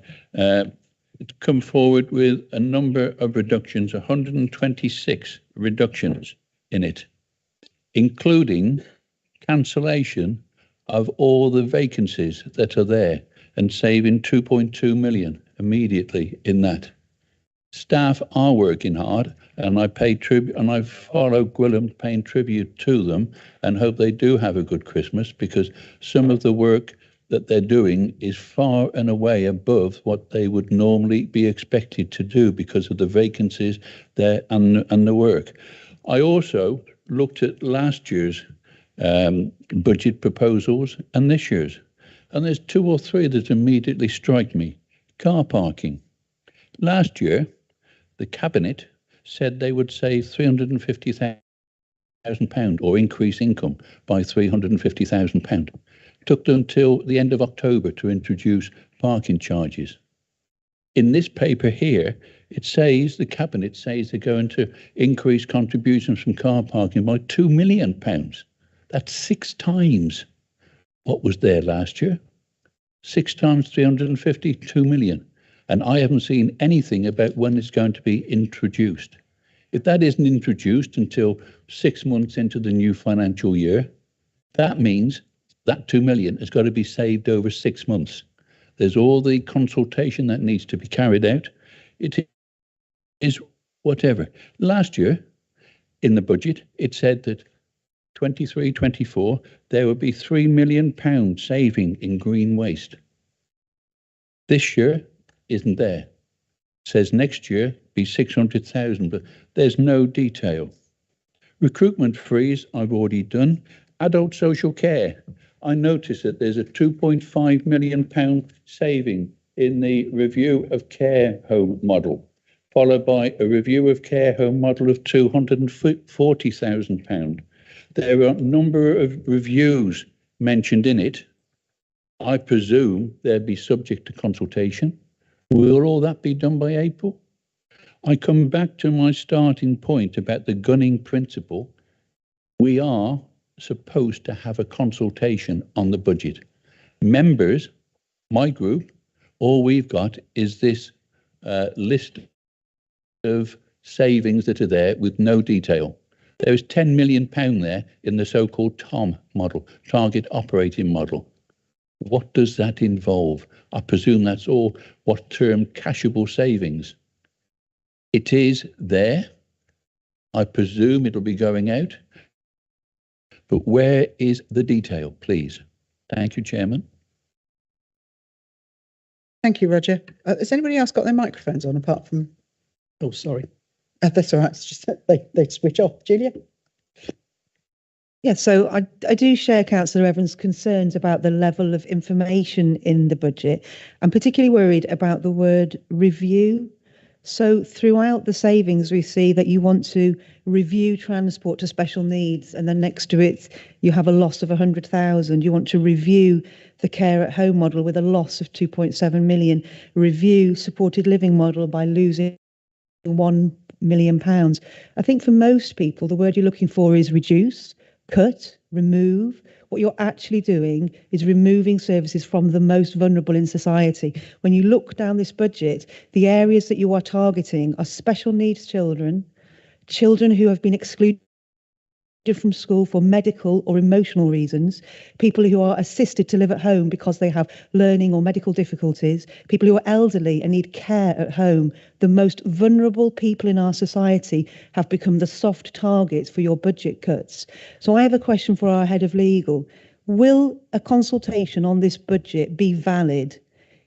come forward with a number of reductions, 126 reductions in it, including cancellation of all the vacancies that are there and saving 2.2 million immediately in that. Staff are working hard, and I pay tribute, and I follow Gwilym paying tribute to them, and hope they do have a good Christmas, because some of the work that they're doing is far and away above what they would normally be expected to do because of the vacancies there and the work. I also looked at last year's budget proposals and this year's, and there's 2 or 3 that immediately strike me. Car parking. Last year, the Cabinet said they would save £350,000 or increase income by £350,000. Took them till the end of October to introduce parking charges. In this paper here, it says, the Cabinet says they're going to increase contributions from car parking by £2 million. That's 6 times what was there last year. 6 times 350, 2 million. And I haven't seen anything about when it's going to be introduced. If that isn't introduced until 6 months into the new financial year, that means that 2 million has got to be saved over 6 months. There's all the consultation that needs to be carried out. It is whatever. Last year, in the budget, it said that 23-24, there would be £3 million saving in green waste. This year isn't there. It says next year be 600,000, but there's no detail. Recruitment freeze, I've already done. Adult social care. I noticed that there's a £2.5 million saving in the review of care home model, followed by a review of care home model of £240,000. There are a number of reviews mentioned in it. I presume they'll be subject to consultation. Will all that be done by April? I come back to my starting point about the gunning principle. We are supposed to have a consultation on the budget. Members, my group, all we've got is this list of savings that are there with no detail. There is £10 million there in the so-called TOM model, Target Operating Model. What does that involve? I presume that's all what term cashable savings. It is there. I presume it'll be going out. But where is the detail, please? Thank you, Chairman. Thank you, Roger. Has anybody else got their microphones on apart from... Oh, sorry. That's all right. It's just that they switch off. Julia? Yeah, so I do share Councillor Evans' concerns about the level of information in the budget. I'm particularly worried about the word review. So throughout the savings, we see that you want to review transport to special needs, and then next to it, you have a loss of 100,000. You want to review the care at home model with a loss of 2.7 million, review supported living model by losing £1 million. I think for most people, the word you're looking for is reduce, cut, remove. What you're actually doing is removing services from the most vulnerable in society. When you look down this budget, the areas that you are targeting are special needs children, children who have been excluded from school for medical or emotional reasons, people who are assisted to live at home because they have learning or medical difficulties, people who are elderly and need care at home. The most vulnerable people in our society have become the soft targets for your budget cuts. So I have a question for our head of legal. Will a consultation on this budget be valid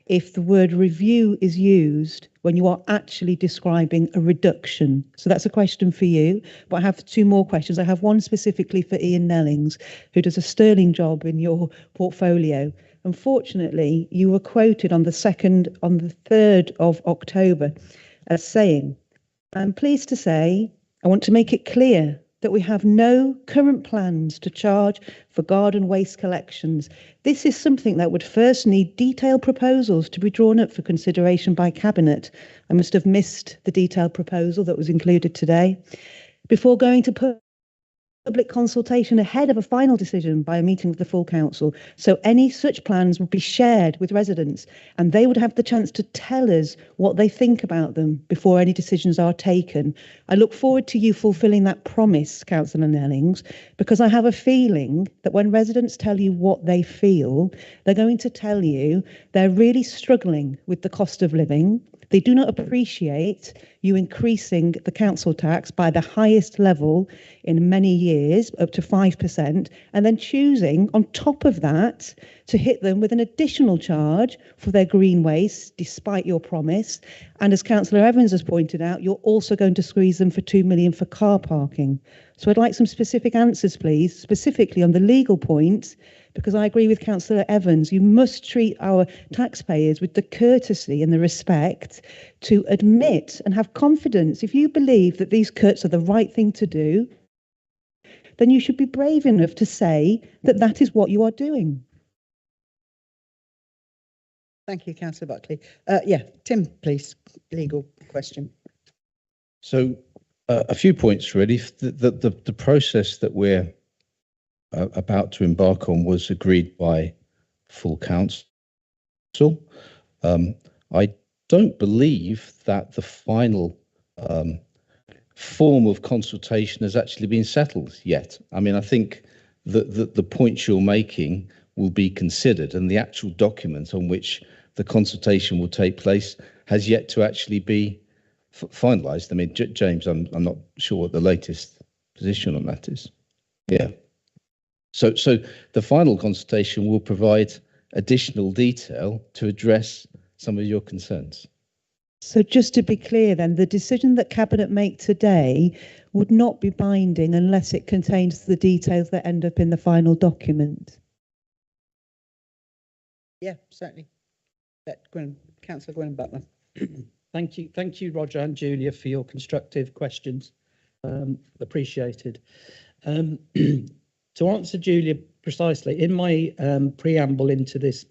if the word review is used when you are actually describing a reduction? So that's a question for you, but I have 2 more questions. I have one specifically for Ian Nellings, who does a sterling job in your portfolio. Unfortunately, you were quoted on the 3rd of October as saying, "I'm pleased to say, I want to make it clear that we have no current plans to charge for garden waste collections. This is something that would first need detailed proposals to be drawn up for consideration by Cabinet." I must have missed the detailed proposal that was included today. "Before going to put public consultation ahead of a final decision by a meeting of the full council. So any such plans would be shared with residents and they would have the chance to tell us what they think about them before any decisions are taken. I look forward to you fulfilling that promise, Councillor Nellings, because I have a feeling that when residents tell you what they feel, they're going to tell you they're really struggling with the cost of living. They do not appreciate you increasing the council tax by the highest level in many years, up to 5%, and then choosing on top of that to hit them with an additional charge for their green waste, despite your promise. And as Councillor Evans has pointed out, you're also going to squeeze them for 2 million for car parking. So I'd like some specific answers, please, specifically on the legal point, because I agree with Councillor Evans, you must treat our taxpayers with the courtesy and the respect to admit and have confidence. If you believe that these cuts are the right thing to do, then you should be brave enough to say that that is what you are doing. Thank you, Councillor Buckley. Tim, please, legal question. So a few points really. The process that we're about to embark on was agreed by full council. I don't believe that the final form of consultation has actually been settled yet. I mean, I think that the points you're making will be considered, and the actual document on which the consultation will take place has yet to actually be finalised. I mean, James, I'm not sure what the latest position on that is. Yeah. So the final consultation will provide additional detail to address some of your concerns. So just to be clear then, the decision that Cabinet make today would not be binding unless it contains the details that end up in the final document. Yeah, certainly. Councillor Gwynne Butler. Thank you, Roger and Julia, for your constructive questions. Appreciated. To answer Julia precisely, in my preamble into this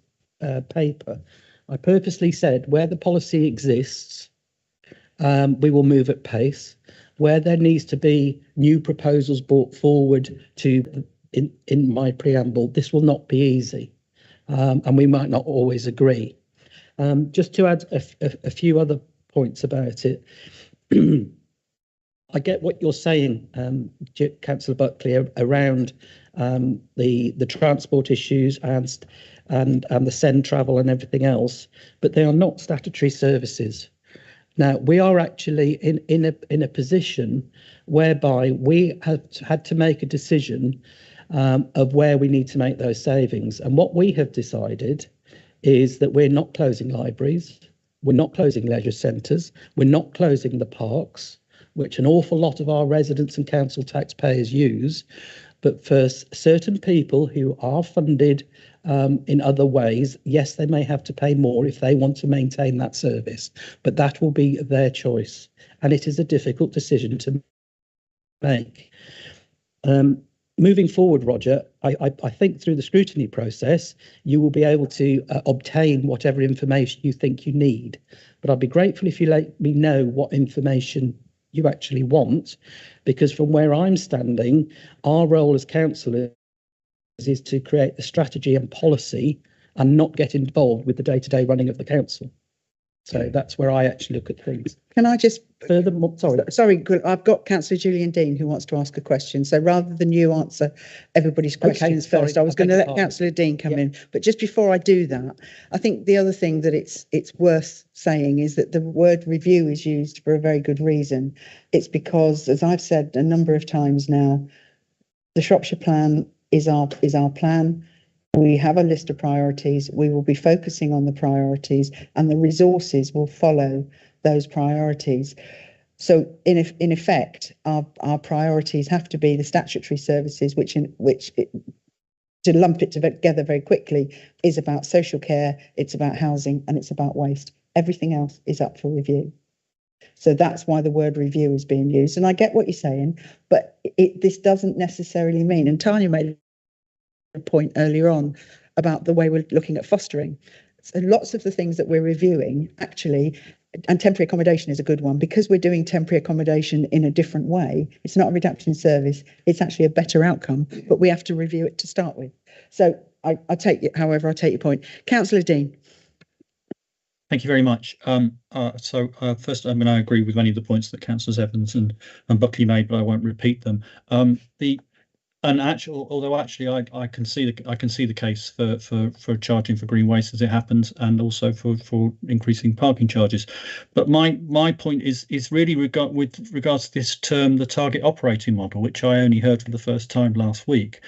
paper, I purposely said where the policy exists, we will move at pace. Where there needs to be new proposals brought forward in my preamble, this will not be easy, and we might not always agree. Just to add a few other points about it, I get what you're saying, Councillor Buckley, around the transport issues and the send travel and everything else, but they are not statutory services. Now, we are actually in a position whereby we have had to make a decision of where we need to make those savings. And what we have decided is that we're not closing libraries, we're not closing leisure centres, we're not closing the parks, which an awful lot of our residents and council taxpayers use. But for certain people who are funded in other ways, yes, they may have to pay more if they want to maintain that service, but that will be their choice. And it is a difficult decision to make. Moving forward, Roger, I think through the scrutiny process, you will be able to obtain whatever information you think you need. But I'd be grateful if you let me know what information you actually want, because from where I'm standing, our role as councillors is to create the strategy and policy and not get involved with the day-to-day running of the council. So that's where I actually look at things. Can I just furthermore? Sorry, I've got Councillor Julian Dean who wants to ask a question. So rather than you answer everybody's questions first, I was going to let Councillor Dean come in. But just before I do that, I think the other thing that it's worth saying is that the word review is used for a very good reason. It's because, as I've said a number of times now, the Shropshire plan is our plan. We have a list of priorities. We will be focusing on the priorities, and the resources will follow those priorities. So, in effect, our priorities have to be the statutory services, to lump it together very quickly, is about social care, it's about housing, and it's about waste. Everything else is up for review. So that's why the word review is being used. And I get what you're saying, but this doesn't necessarily mean, and Tanya made a point earlier on about the way we're looking at fostering. So lots of the things that we're reviewing, actually, and temporary accommodation is a good one, because we're doing temporary accommodation in a different way. It's not a reduction in service, it's actually a better outcome, but we have to review it to start with. So I take it, however, I take your point. Councillor Dean. Thank you very much. First, I agree with many of the points that Councillors Evans and Buckley made, but I won't repeat them. Although I can see the case for charging for green waste as it happens, and also for increasing parking charges. But my point is really with regards to this term, the target operating model, which I only heard for the first time last week,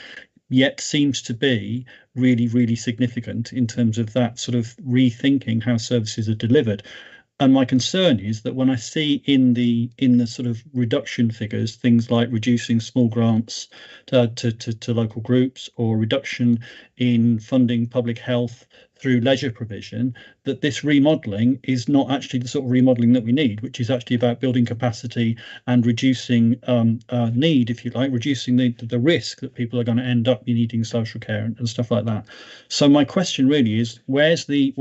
yet seems to be really significant in terms of that sort of rethinking how services are delivered. And my concern is that when I see in the sort of reduction figures, things like reducing small grants to local groups, or reduction in funding public health through leisure provision, that this remodelling is not actually the sort of remodelling that we need, which is actually about building capacity and reducing need, if you like, reducing the risk that people are going to end up needing social care and stuff like that. So my question really is, where's the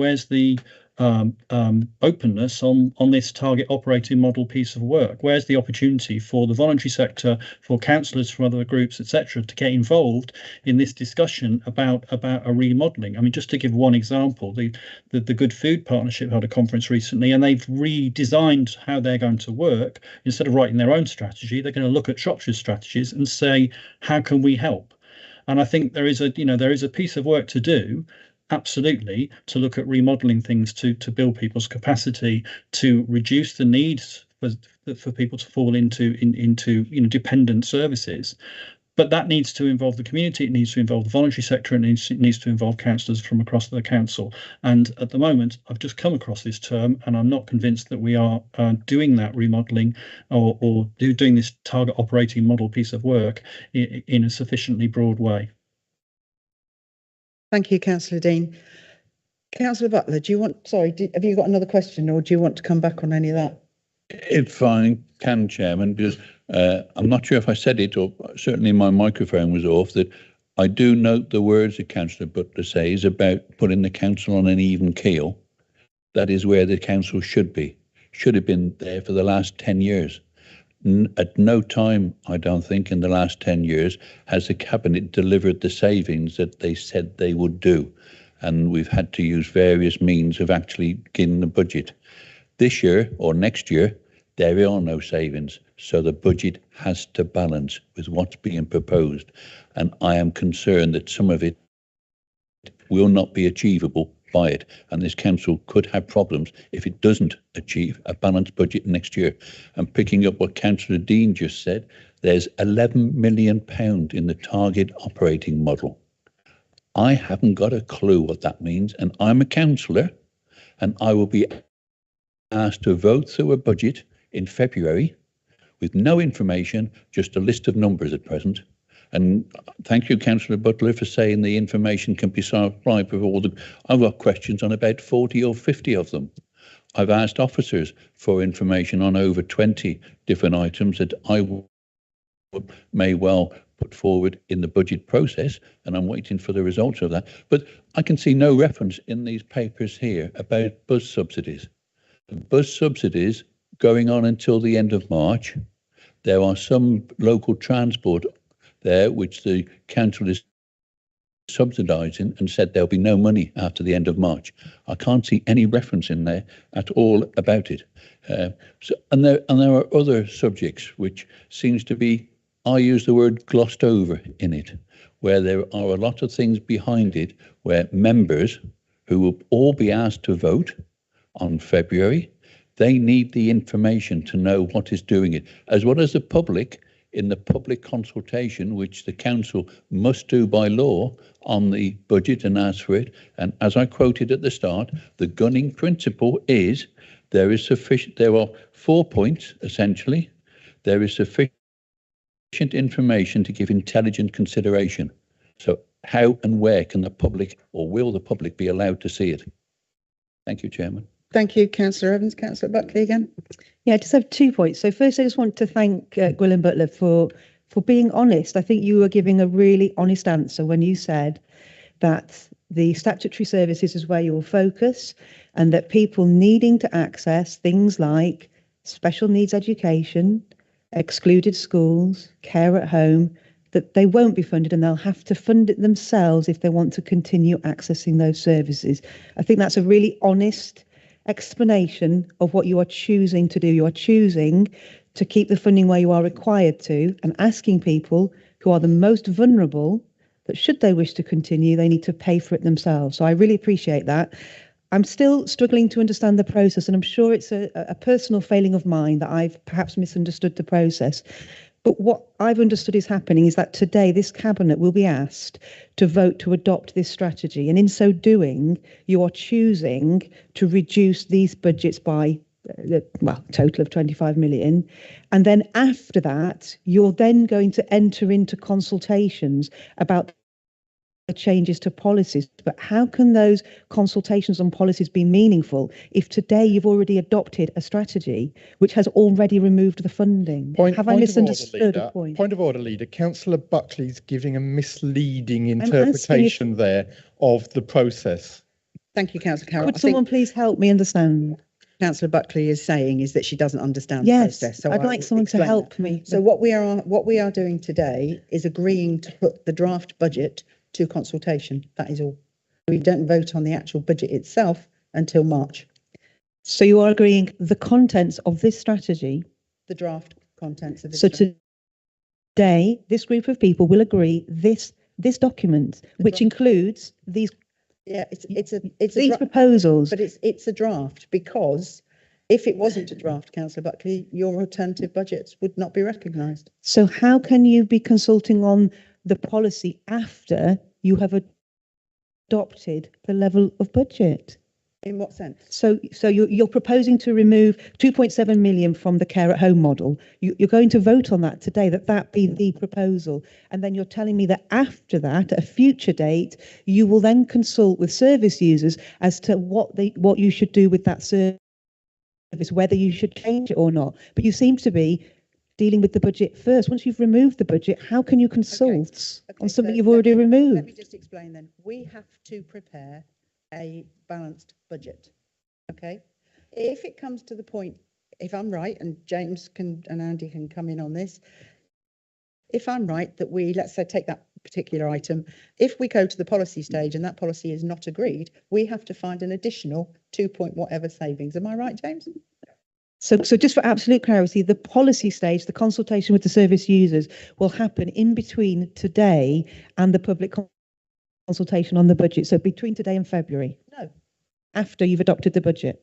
openness on this target operating model piece of work? Where's the opportunity for the voluntary sector, for councillors from other groups, etc., to get involved in this discussion about a remodelling? I mean, just to give one example, the Good Food Partnership held a conference recently, and they've redesigned how they're going to work. Instead of writing their own strategy, they're going to look at Shropshire's strategies and say, how can we help? And I think there is a piece of work to do, absolutely, to look at remodelling things to build people's capacity, to reduce the needs for people to fall into dependent services. But that needs to involve the community, it needs to involve the voluntary sector, and it needs to involve councillors from across the council. And at the moment, I've just come across this term, and I'm not convinced that we are doing that remodelling or doing this target operating model piece of work in a sufficiently broad way. Thank you, Councillor Dean. Councillor Butler, have you got another question, or do you want to come back on any of that? If I can, Chairman, because I'm not sure if I said it, or certainly my microphone was off, that I do note the words that Councillor Butler says about putting the council on an even keel. That is where the council should have been there for the last 10 years. At no time, I don't think, in the last 10 years has the Cabinet delivered the savings that they said they would do. And we've had to use various means of actually getting the budget. This year or next year, there are no savings. So the budget has to balance with what's being proposed. And I am concerned that some of it will not be achievable by it, and this council could have problems if it doesn't achieve a balanced budget next year. And picking up what Councillor Dean just said, there's £11 million in the target operating model. I haven't got a clue what that means, and I'm a councillor, and I will be asked to vote through a budget in February with no information, just a list of numbers at present. And thank you, Councillor Butler, for saying the information can be supplied with all the. I've got questions on about 40 or 50 of them. I've asked officers for information on over 20 different items that I may well put forward in the budget process, and I'm waiting for the results of that. But I can see no reference in these papers here about bus subsidies. Bus subsidies going on until the end of March. There are some local transport there which the council is subsidising, and said there'll be no money after the end of March. I can't see any reference in there at all about it. And there are other subjects which seems to be, I use the word glossed over in it, where there are a lot of things behind it, where members who will all be asked to vote on February, they need the information to know what is doing it, as well as the public, in the public consultation, which the council must do by law on the budget and ask for it. And as I quoted at the start, the gunning principle is there is sufficient. There are 4 points essentially. There is sufficient information to give intelligent consideration. So how and where can the public, or will the public, be allowed to see it? Thank you, Chairman. Thank you, Councillor Evans. Councillor Buckley again. Yeah, I just have 2 points. So first, I just want to thank Gwilym Butler for being honest. I think you were giving a really honest answer when you said that the statutory services is where you'll focus, and that people needing to access things like special needs education, excluded schools, care at home, that they won't be funded and they'll have to fund it themselves if they want to continue accessing those services. I think that's a really honest explanation of what you are choosing to do. You are choosing to keep the funding where you are required to, and asking people who are the most vulnerable that should they wish to continue, they need to pay for it themselves. So I really appreciate that. I'm still struggling to understand the process, and I'm sure it's a personal failing of mine that I've perhaps misunderstood the process. But what I've understood is happening is that today this cabinet will be asked to vote to adopt this strategy. And in so doing, you are choosing to reduce these budgets by, a total of 25 million. And then after that, you're then going to enter into consultations about changes to policies. But how can those consultations on policies be meaningful if today you've already adopted a strategy which has already removed the funding? Have I misunderstood a point? Point of order, Leader. Councillor Buckley's giving a misleading interpretation there of the process. Thank you, Councillor Carroll. Could someone please help me understand? Councillor Buckley is saying is that she doesn't understand the Yes, process. So I'd like someone to help me. So what we are doing today is agreeing to put the draft budget to consultation. That is all. We don't vote on the actual budget itself until March. So you are agreeing the contents of this strategy? The draft contents of this. So today, this group of people will agree this document, which includes these. Yeah, it's these proposals. But it's a draft, because if it wasn't a draft, Councillor Buckley, your alternative budgets would not be recognised. So how can you be consulting on the policy after you have adopted the level of budget? In what sense? So you're proposing to remove 2.7 million from the care at home model. You're going to vote on that today, that be the proposal. And then you're telling me that after that, at a future date, you will then consult with service users as to what you should do with that service, whether you should change it or not. But you seem to be dealing with the budget first. Once you've removed the budget, how can you consult on something you've already removed? Let me just explain then. We have to prepare a balanced budget. Okay. If it comes to the point, if I'm right, and James and Andy can come in on this, if I'm right that let's say take that particular item, if we go to the policy stage and that policy is not agreed, we have to find an additional 2 point whatever savings. Am I right, James? So just for absolute clarity, the policy stage, the consultation with the service users, will happen in between today and the public consultation on the budget. So between today and February? No. After you've adopted the budget?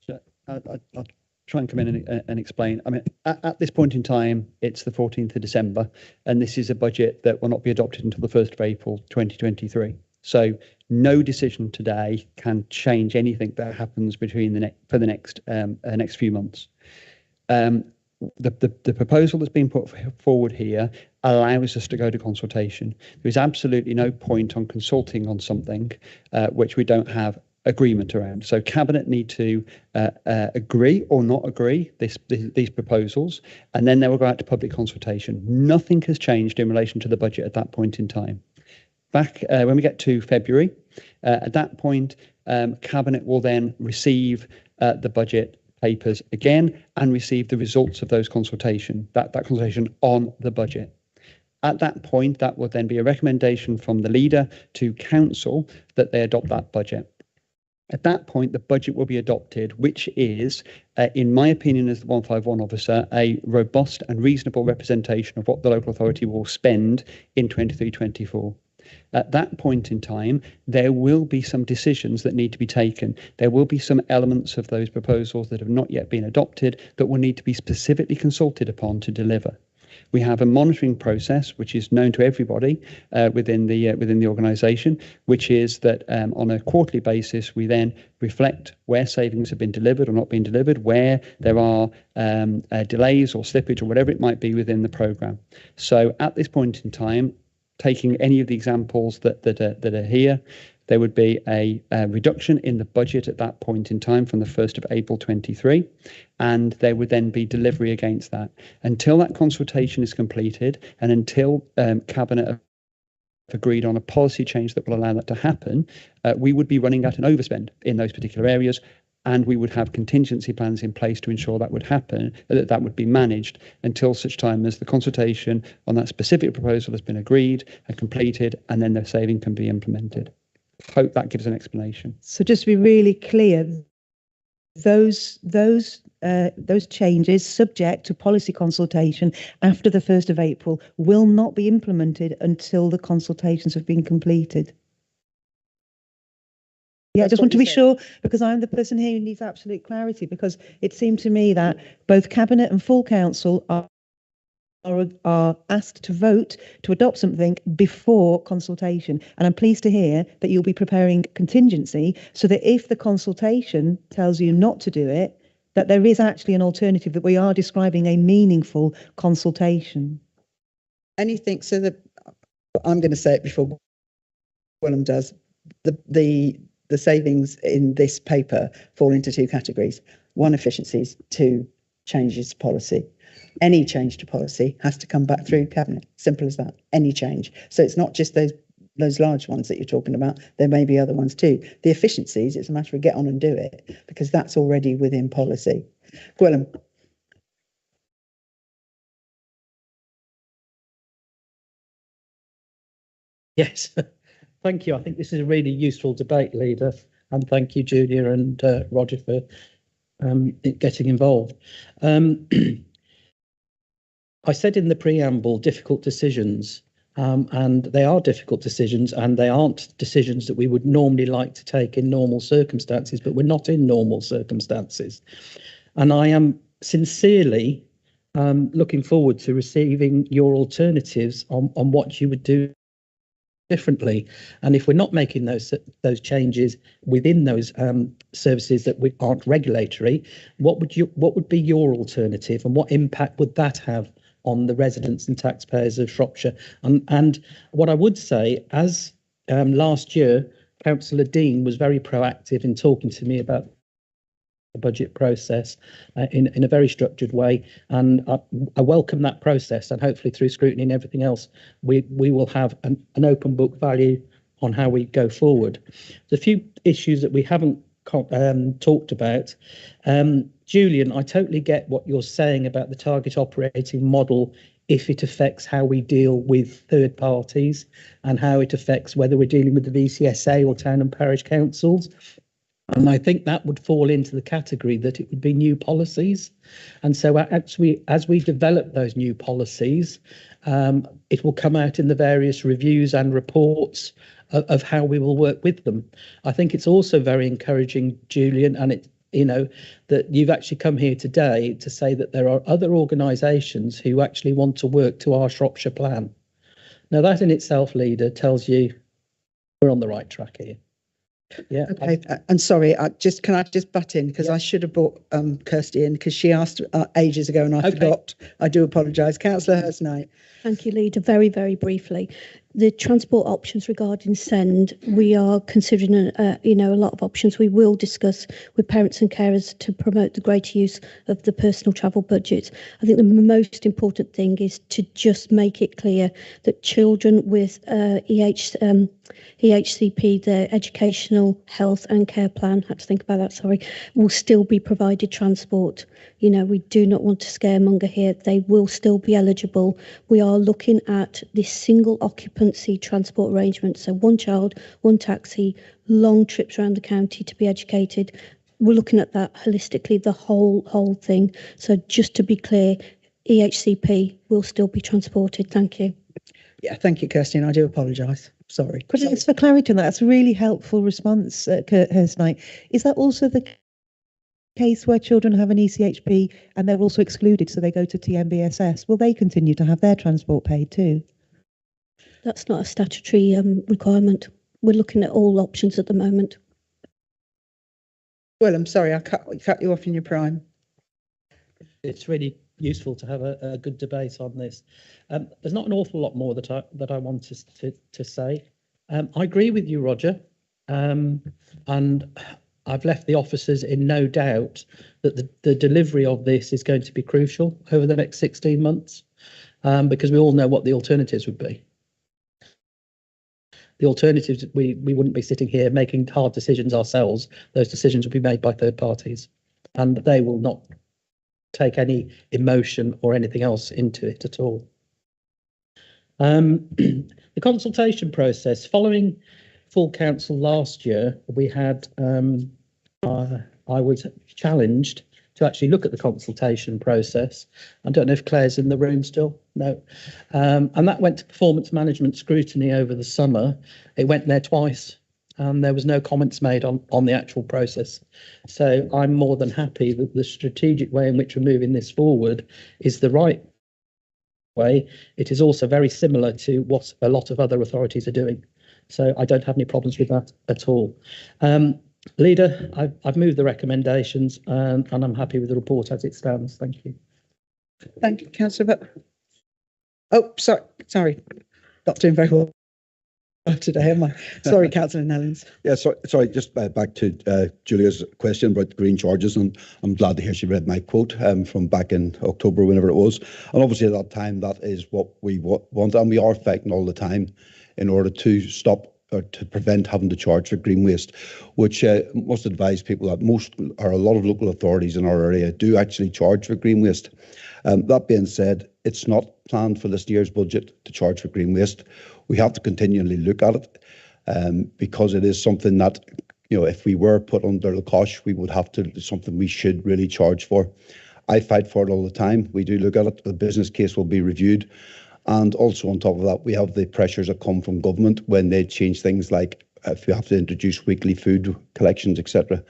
So I'll try and come in and explain. I mean, at this point in time, it's the 14th of December, and this is a budget that will not be adopted until the 1st of April 2023. So no decision today can change anything that happens between the next few months. The proposal that's been put forward here allows us to go to consultation. There is absolutely no point on consulting on something which we don't have agreement around. So Cabinet need to agree or not agree these proposals, and then they will go out to public consultation. Nothing has changed in relation to the budget at that point in time. Back when we get to February, at that point, Cabinet will then receive the budget papers again and receive the results of those consultation, that consultation on the budget. At that point, that will then be a recommendation from the leader to council that they adopt that budget. At that point, the budget will be adopted, which is, in my opinion as the 151 officer, a robust and reasonable representation of what the local authority will spend in 23-24. At that point in time, there will be some decisions that need to be taken. There will be some elements of those proposals that have not yet been adopted that will need to be specifically consulted upon to deliver. We have a monitoring process which is known to everybody within the organisation, which is that on a quarterly basis we then reflect where savings have been delivered or not been delivered, where there are delays or slippage or whatever it might be within the programme. So at this point in time, taking any of the examples that are here, there would be a reduction in the budget at that point in time from the 1st of April 23, and there would then be delivery against that. Until that consultation is completed and until Cabinet agreed on a policy change that will allow that to happen, we would be running at an overspend in those particular areas, and we would have contingency plans in place to ensure that would happen, that would be managed until such time as the consultation on that specific proposal has been agreed and completed, and then the saving can be implemented. Hope that gives an explanation. So just to be really clear, those changes subject to policy consultation after the 1st of April will not be implemented until the consultations have been completed. Yeah, I just want to be sure, because I'm the person here who needs absolute clarity, because it seemed to me that both Cabinet and full Council are asked to vote to adopt something before consultation. And I'm pleased to hear that you'll be preparing contingency so that if the consultation tells you not to do it, that there is actually an alternative, that we are describing a meaningful consultation. Anything, so that I'm going to say it before Willem does, the savings in this paper fall into two categories. One, efficiencies. Two, changes to policy. Any change to policy has to come back through Cabinet. Simple as that. Any change. So it's not just those large ones that you're talking about. There may be other ones too. The efficiencies, it's a matter of get on and do it, because that's already within policy. Gwilym. Yes, thank you. I think this is a really useful debate, Leader, and thank you, Julia and Roger, for getting involved. I said in the preamble, difficult decisions, and they are difficult decisions, and they aren't decisions that we would normally like to take in normal circumstances, but we're not in normal circumstances. And I am sincerely looking forward to receiving your alternatives on what you would do differently. And if we're not making those changes within those services that we aren't regulatory, what would be your alternative, and what impact would that have on the residents and taxpayers of Shropshire? And what I would say, as last year, Councillor Dean was very proactive in talking to me about the budget process in a very structured way, and I welcome that process, and hopefully through scrutiny and everything else, we will have an open book value on how we go forward. There's a few issues that we haven't talked about. Julian, I totally get what you're saying about the target operating model if it affects how we deal with third parties and how it affects whether we're dealing with the VCSA or town and parish councils. And I think that would fall into the category that it would be new policies. And so as we develop those new policies, it will come out in the various reviews and reports of how we will work with them. I think it's also very encouraging, Julian, and that you've actually come here today to say that there are other organisations who actually want to work to our Shropshire plan. Now, that in itself, Leader, tells you we're on the right track here. Yeah. Okay. And sorry, can I just butt in, because I should have brought Kirsty in, because she asked ages ago and I forgot. I do apologise. Councillor Hurst-Knight. Thank you, Leader. Very, very briefly. The transport options regarding SEND, we are considering a lot of options. We will discuss with parents and carers to promote the greater use of the personal travel budget. I think the most important thing is to just make it clear that children with EHCP, their educational, health and care plan, had to think about that, sorry, will still be provided transport. We do not want to scaremonger here. They will still be eligible. We are looking at this single occupancy transport arrangement. So one child, one taxi, long trips around the county to be educated. We're looking at that holistically, the whole thing. So just to be clear, EHCP will still be transported. Thank you. Yeah, thank you, Kirsty, and I do apologise. Sorry. Just for clarity on that, that's a really helpful response, Hurst-Knight. Is that also the case where children have an ECHP and they're also excluded, so they go to TMBSS? Will they continue to have their transport paid too? That's not a statutory requirement. We're looking at all options at the moment. Well, I'm sorry, I cut you off in your prime. It's really useful to have a good debate on this. There's not an awful lot more that I want to say. I agree with you, Roger, and I've left the officers in no doubt that the delivery of this is going to be crucial over the next 16 months, because we all know what the alternatives would be. The alternatives, we wouldn't be sitting here making hard decisions ourselves. Those decisions will be made by third parties, and they will not take any emotion or anything else into it at all. The consultation process following full council last year, we had I was challenged to actually look at the consultation process. I don't know if Claire's in the room still. No. And that went to performance management scrutiny over the summer. It went there twice, and there was no comments made on the actual process. So I'm more than happy that the strategic way in which we're moving this forward is the right way. It is also very similar to what a lot of other authorities are doing. So I don't have any problems with that at all. Leader, I've moved the recommendations and I'm happy with the report as it stands. Thank you. Thank you, Councillor. Oh, sorry. Not doing very well today, am I? Sorry, Councillor Nellens. Yeah, sorry, just back to Julia's question about green charges, and I'm glad to hear she read my quote from back in October, whenever it was. And obviously at that time, that is what we want, and we are fighting all the time in order to stop or to prevent having to charge for green waste, which must advise people that a lot of local authorities in our area do actually charge for green waste. That being said, it's not planned for this year's budget to charge for green waste. We have to continually look at it because it is something that, if we were put under the cosh, we would have to, something we should really charge for. I fight for it all the time. We do look at it. The business case will be reviewed. And also on top of that, we have the pressures that come from government when they change things like if you have to introduce weekly food collections, etc.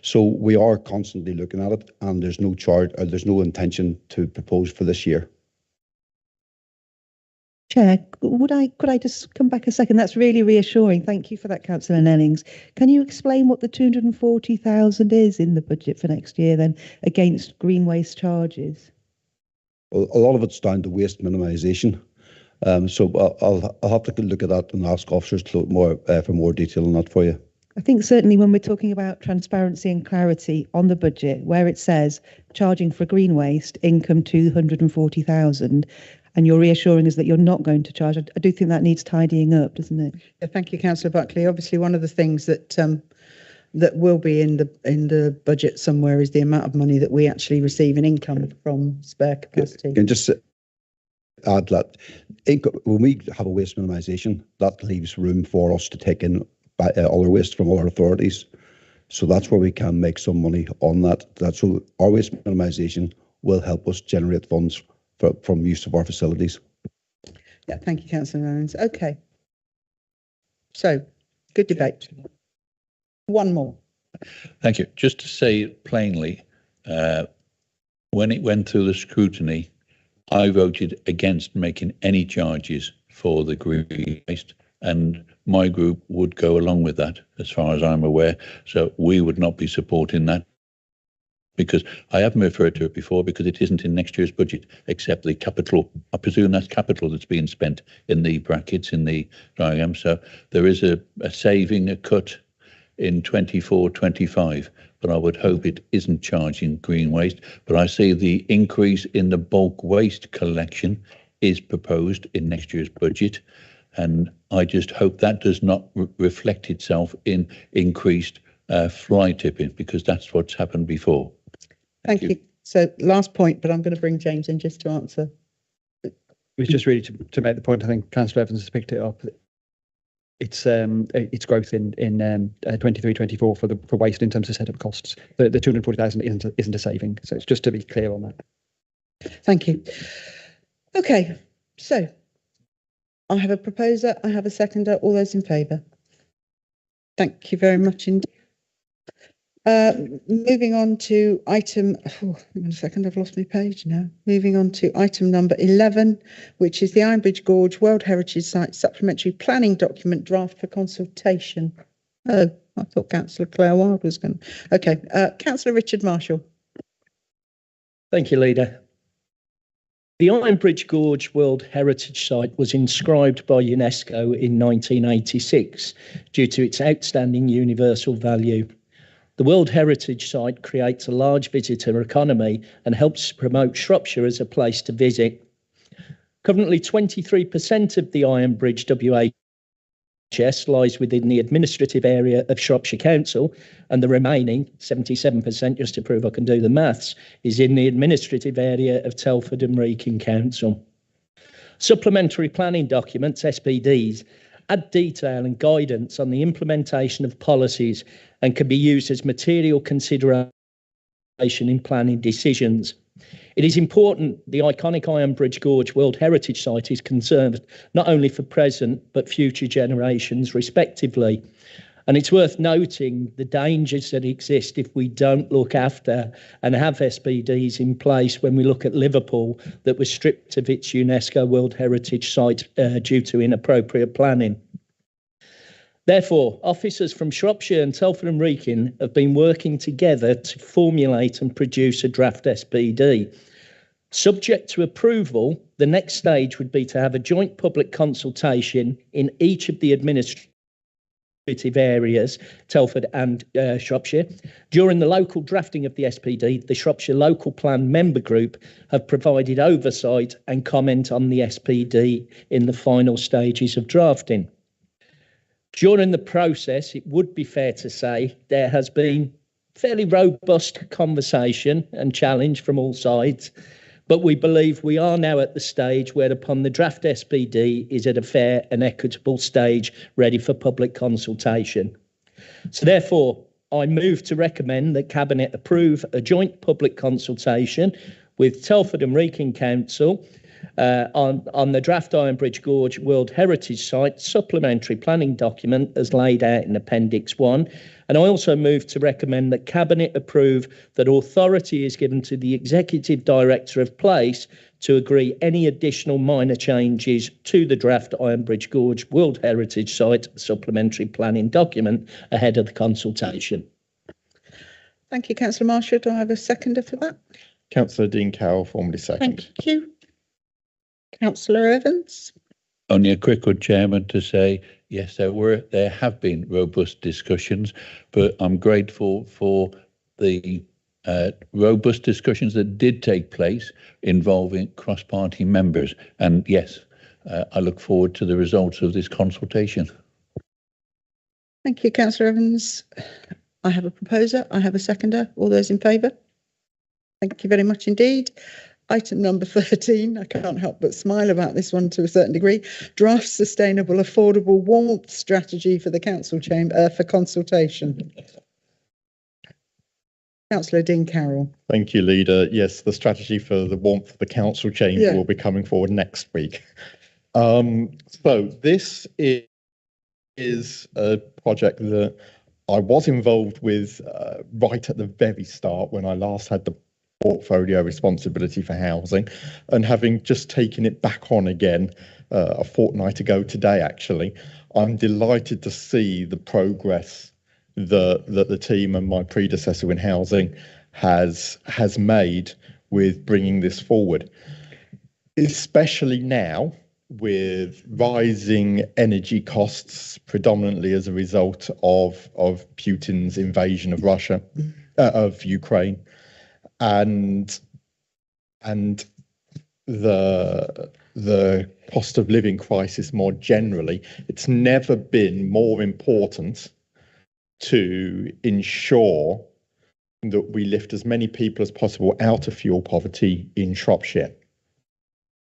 So we are constantly looking at it, and there's no charge, or there's no intention to propose for this year. Chair, could I just come back a second? That's really reassuring. Thank you for that, Councillor Nellings. Can you explain what the 240,000 is in the budget for next year then against green waste charges? Well, a lot of it's down to waste minimisation. So I'll have to look at that and ask officers to look more for more detail on that for you. I think certainly when we're talking about transparency and clarity on the budget, where it says charging for green waste, income 240,000, and you're reassuring us that you're not going to charge, I do think that needs tidying up, doesn't it? Yeah, thank you, Councillor Buckley. Obviously, one of the things that will be in the budget somewhere is the amount of money that we actually receive in income from spare capacity. Can just add that when we have a waste minimisation, that leaves room for us to take in other waste from other authorities. So that's where we can make some money on that. So our waste minimisation will help us generate funds from use of our facilities. Yeah, thank you, Councillor Nellens. Okay. So, good debate. One more. Thank you. Just to say it plainly, when it went through the scrutiny, I voted against making any charges for the green waste, and my group would go along with that, as far as I'm aware. So we would not be supporting that, because I haven't referred to it before, because it isn't in next year's budget, except the capital. I presume that's capital that's being spent in the brackets in the diagram. So there is a saving, a cut in 24-25, but I would hope it isn't charging green waste. But I see the increase in the bulk waste collection is proposed in next year's budget, and I just hope that does not reflect itself in increased fly tipping, because that's what's happened before. Thank you. So last point, but I'm going to bring James in just to answer. It was just really to make the point. I think Councillor Evans has picked it up. It's growth in 23-24 for waste in terms of setup costs. The 240,000 isn't a saving. So it's just to be clear on that. Thank you. Okay, so I have a proposer, I have a seconder. All those in favour? Thank you very much indeed. Moving on to item, hang on a second, I've lost my page now. Moving on to item number 11, which is the Ironbridge Gorge World Heritage Site Supplementary Planning Document Draft for Consultation. Oh, I thought Councillor Claire Wild was going to. Okay, Councillor Richard Marshall. Thank you, Leader. The Ironbridge Gorge World Heritage Site was inscribed by UNESCO in 1986 due to its outstanding universal value. The World Heritage Site creates a large visitor economy and helps promote Shropshire as a place to visit. Currently, 23% of the Ironbridge WA NHS lies within the administrative area of Shropshire Council, and the remaining 77%, just to prove I can do the maths, is in the administrative area of Telford and Wrekin Council. Supplementary planning documents, SPDs, add detail and guidance on the implementation of policies and can be used as material consideration in planning decisions. It is important the iconic Iron Bridge Gorge World Heritage Site is conserved not only for present but future generations respectively. And it's worth noting the dangers that exist if we don't look after and have SPDs in place when we look at Liverpool that was stripped of its UNESCO World Heritage Site due to inappropriate planning. Therefore, officers from Shropshire and Telford and Wrekin have been working together to formulate and produce a draft SPD. Subject to approval, the next stage would be to have a joint public consultation in each of the administrative areas, Telford and Shropshire. During the local drafting of the SPD, the Shropshire Local Plan Member Group have provided oversight and comment on the SPD in the final stages of drafting. During the process, it would be fair to say there has been fairly robust conversation and challenge from all sides, but we believe we are now at the stage whereupon the draft SPD is at a fair and equitable stage ready for public consultation. So therefore, I move to recommend that Cabinet approve a joint public consultation with Telford and Wrekin Council on the draft Iron Bridge Gorge World Heritage Site supplementary planning document as laid out in Appendix 1. And I also move to recommend that Cabinet approve that authority is given to the Executive Director of Place to agree any additional minor changes to the draft Iron Bridge Gorge World Heritage Site supplementary planning document ahead of the consultation. Thank you, Councillor Marshall. Do I have a seconder for that? Councillor Dean Carroll, formally second. Thank you. Councillor Evans. Only a quick one, Chairman, to say, yes, there have been robust discussions, but I'm grateful for the robust discussions that did take place involving cross-party members. And yes, I look forward to the results of this consultation. Thank you, Councillor Evans. I have a proposer. I have a seconder. All those in favour? Thank you very much indeed. Item number 13, I can't help but smile about this one to a certain degree. Draft Sustainable Affordable Warmth Strategy for the Council Chamber for consultation. Councillor Dean Carroll. Thank you, Leader. Yes, the strategy for the warmth of the Council Chamber will be coming forward next week. So this is a project that I was involved with right at the very start when I last had the portfolio responsibility for housing, and having just taken it back on again a fortnight ago today, actually, I'm delighted to see the progress that the team and my predecessor in housing has made with bringing this forward, especially now with rising energy costs, predominantly as a result of Putin's invasion of Russia, of Ukraine. And the cost of living crisis more generally, it's never been more important to ensure that we lift as many people as possible out of fuel poverty in Shropshire.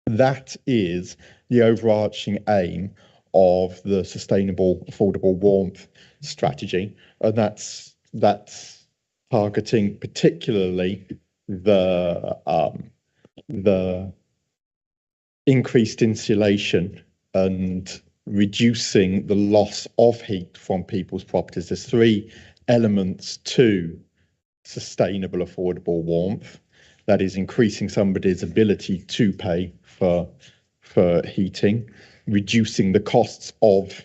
That is the overarching aim of the Sustainable Affordable Warmth strategy, and that's targeting particularly the increased insulation and reducing the loss of heat from people's properties. There's three elements to sustainable affordable warmth. That is increasing somebody's ability to pay for heating, reducing the costs of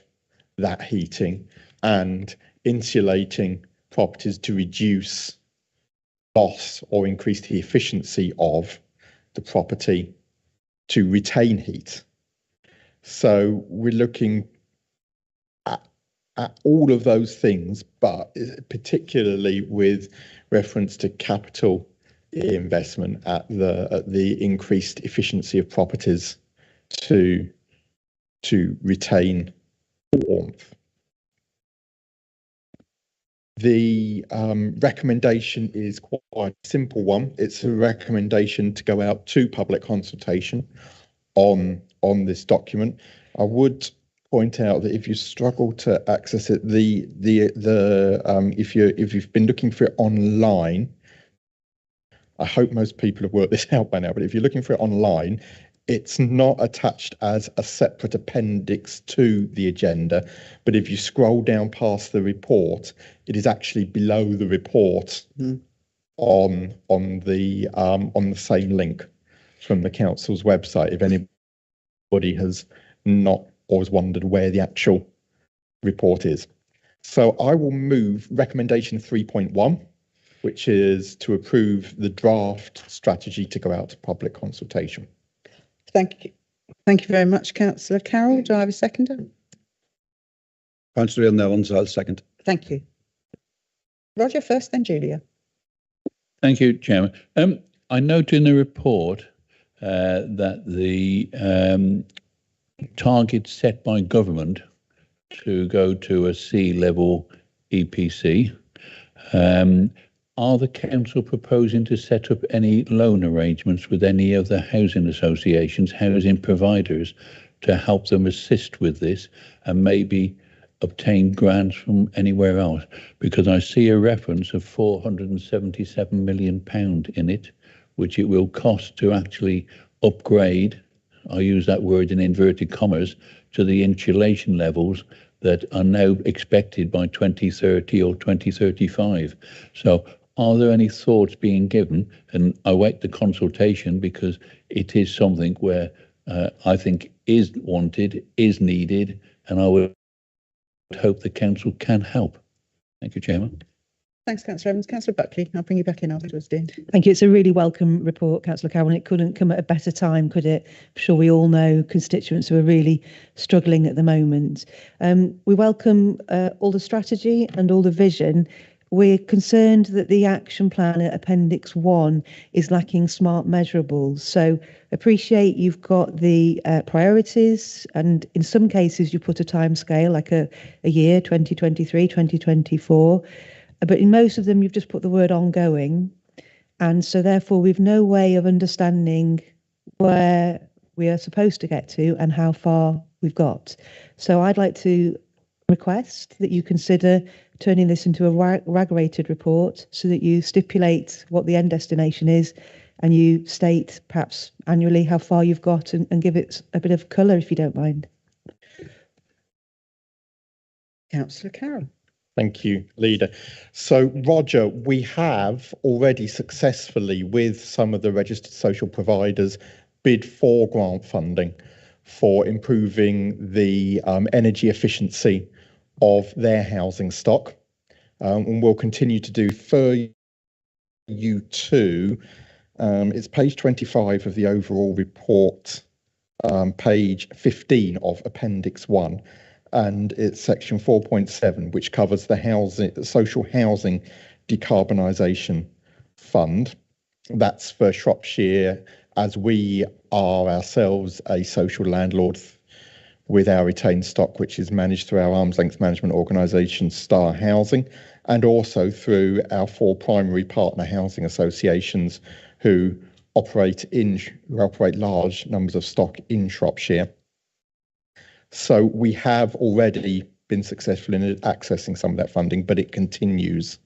that heating, and insulating properties to reduce loss or increase the efficiency of the property to retain heat. So we're looking at all of those things, but particularly with reference to capital investment at the increased efficiency of properties to retain warmth. The recommendation is quite a simple one. It's a recommendation to go out to public consultation on this document. I would point out that if you struggle to access it, if you've been looking for it online, I hope most people have worked this out by now, but if you're looking for it online, it's not attached as a separate appendix to the agenda, but if you scroll down past the report, it is actually below the report on the same link from the council's website. If anybody has not always wondered where the actual report is. So I will move recommendation 3.1, which is to approve the draft strategy to go out to public consultation. Thank you. Thank you very much, Councillor Carroll. Do I have a seconder? Councillor Nellens, I'll second. Thank you. Roger first, then Julia. Thank you, Chairman. I note in the report that the target set by government to go to a C level EPC, are the council proposing to set up any loan arrangements with any of the housing associations, housing providers, to help them assist with this and maybe obtain grants from anywhere else? Because I see a reference of £477 million in it, which it will cost to actually upgrade, I use that word in inverted commas, to the insulation levels that are now expected by 2030 or 2035. So are there any thoughts being given? And I await the consultation because it is something where I think is wanted, is needed, and I would hope the council can help. Thank you, Chairman. Thanks, Councillor Evans. Councillor Buckley, I'll bring you back in afterwards, dear. Thank you. It's a really welcome report, Councillor Carroll, and it couldn't come at a better time, could it? I'm sure we all know constituents who are really struggling at the moment. We welcome all the strategy and all the vision. We're concerned that the action plan at Appendix 1 is lacking smart measurables. So appreciate you've got the priorities, and in some cases you put a timescale like a year, 2023, 2024. But in most of them, you've just put the word ongoing. And so therefore, we've no way of understanding where we are supposed to get to and how far we've got. So I'd like to request that you consider turning this into a RAG-rated report so that you stipulate what the end destination is and you state perhaps annually how far you've got and give it a bit of colour, if you don't mind. Councillor Carroll. Thank you, Leader. So, Roger, we have already successfully, with some of the registered social providers, bid for grant funding for improving the energy efficiency of their housing stock. And we'll continue to do for you too. It's page 25 of the overall report, page 15 of Appendix 1. And it's section 4.7, which covers the social housing decarbonisation fund. That's for Shropshire, as we are ourselves a social landlord with our retained stock, which is managed through our arm's length management organisation, Star Housing, and also through our 4 primary partner housing associations who operate large numbers of stock in Shropshire. So we have already been successful in accessing some of that funding, but it continues.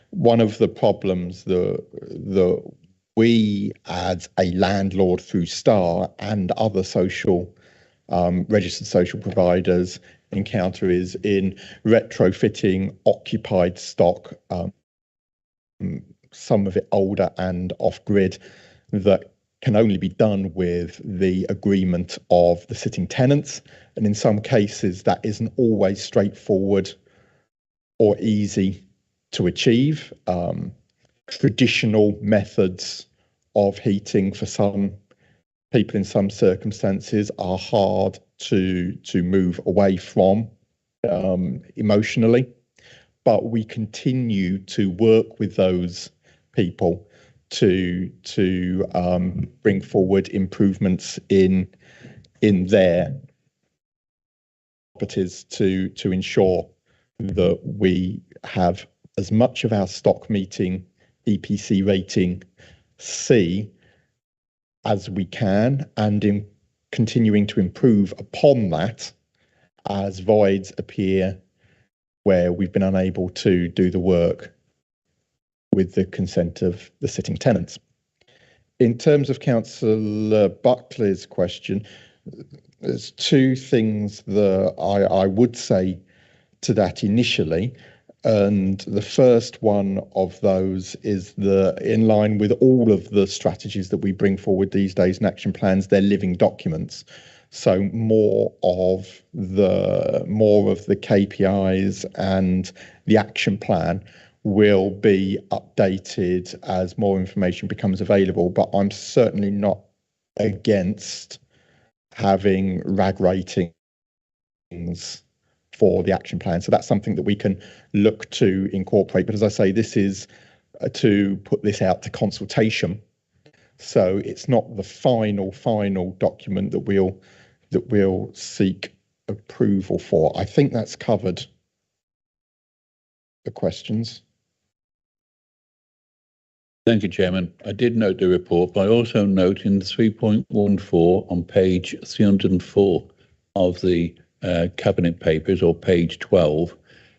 One of the problems that we, as a landlord through Star and other social registered social providers, encounter is in retrofitting occupied stock, some of it older and off-grid, that can only be done with the agreement of the sitting tenants. And in some cases, that isn't always straightforward or easy to achieve. Traditional methods of heating for some people in some circumstances are hard to move away from emotionally. But we continue to work with those people to bring forward improvements in their properties to ensure that we have as much of our stock meeting EPC rating C as we can, and in continuing to improve upon that as voids appear where we've been unable to do the work with the consent of the sitting tenants. In terms of Councillor Buckley's question, there's two things that I would say to that initially. And the first one of those is in line with all of the strategies that we bring forward these days in action plans, they're living documents. So more of the KPIs and the action plan will be updated as more information becomes available. But I'm certainly not against having RAG ratings for the action plan. So that's something that we can look to incorporate. But as I say, this is to put this out to consultation. So it's not the final document that we'll seek approval for. I think that's covered the questions. Thank you, Chairman. I did note the report, but I also note in 3.14 on page 304 of the Cabinet Papers, or page 12,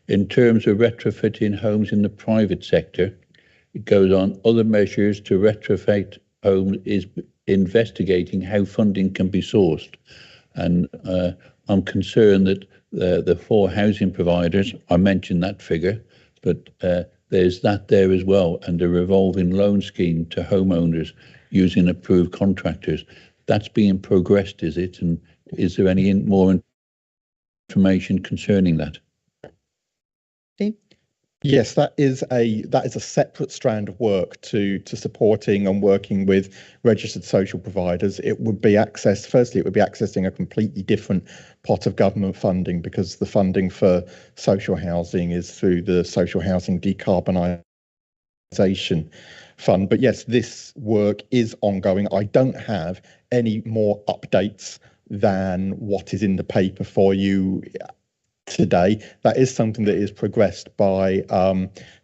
in terms of retrofitting homes in the private sector, it goes on, other measures to retrofit homes is investigating how funding can be sourced. And I'm concerned that the 4 housing providers, I mentioned that figure, but there's that there as well, and a revolving loan scheme to homeowners using approved contractors. That's being progressed, is it? And is there any more information concerning that? Yes, that is a separate strand of work to supporting and working with registered social providers. It would be accessing a completely different pot of government funding, because the funding for social housing is through the Social Housing Decarbonisation Fund. But yes, this work is ongoing. I don't have any more updates than what is in the paper for you today. That is something that is progressed by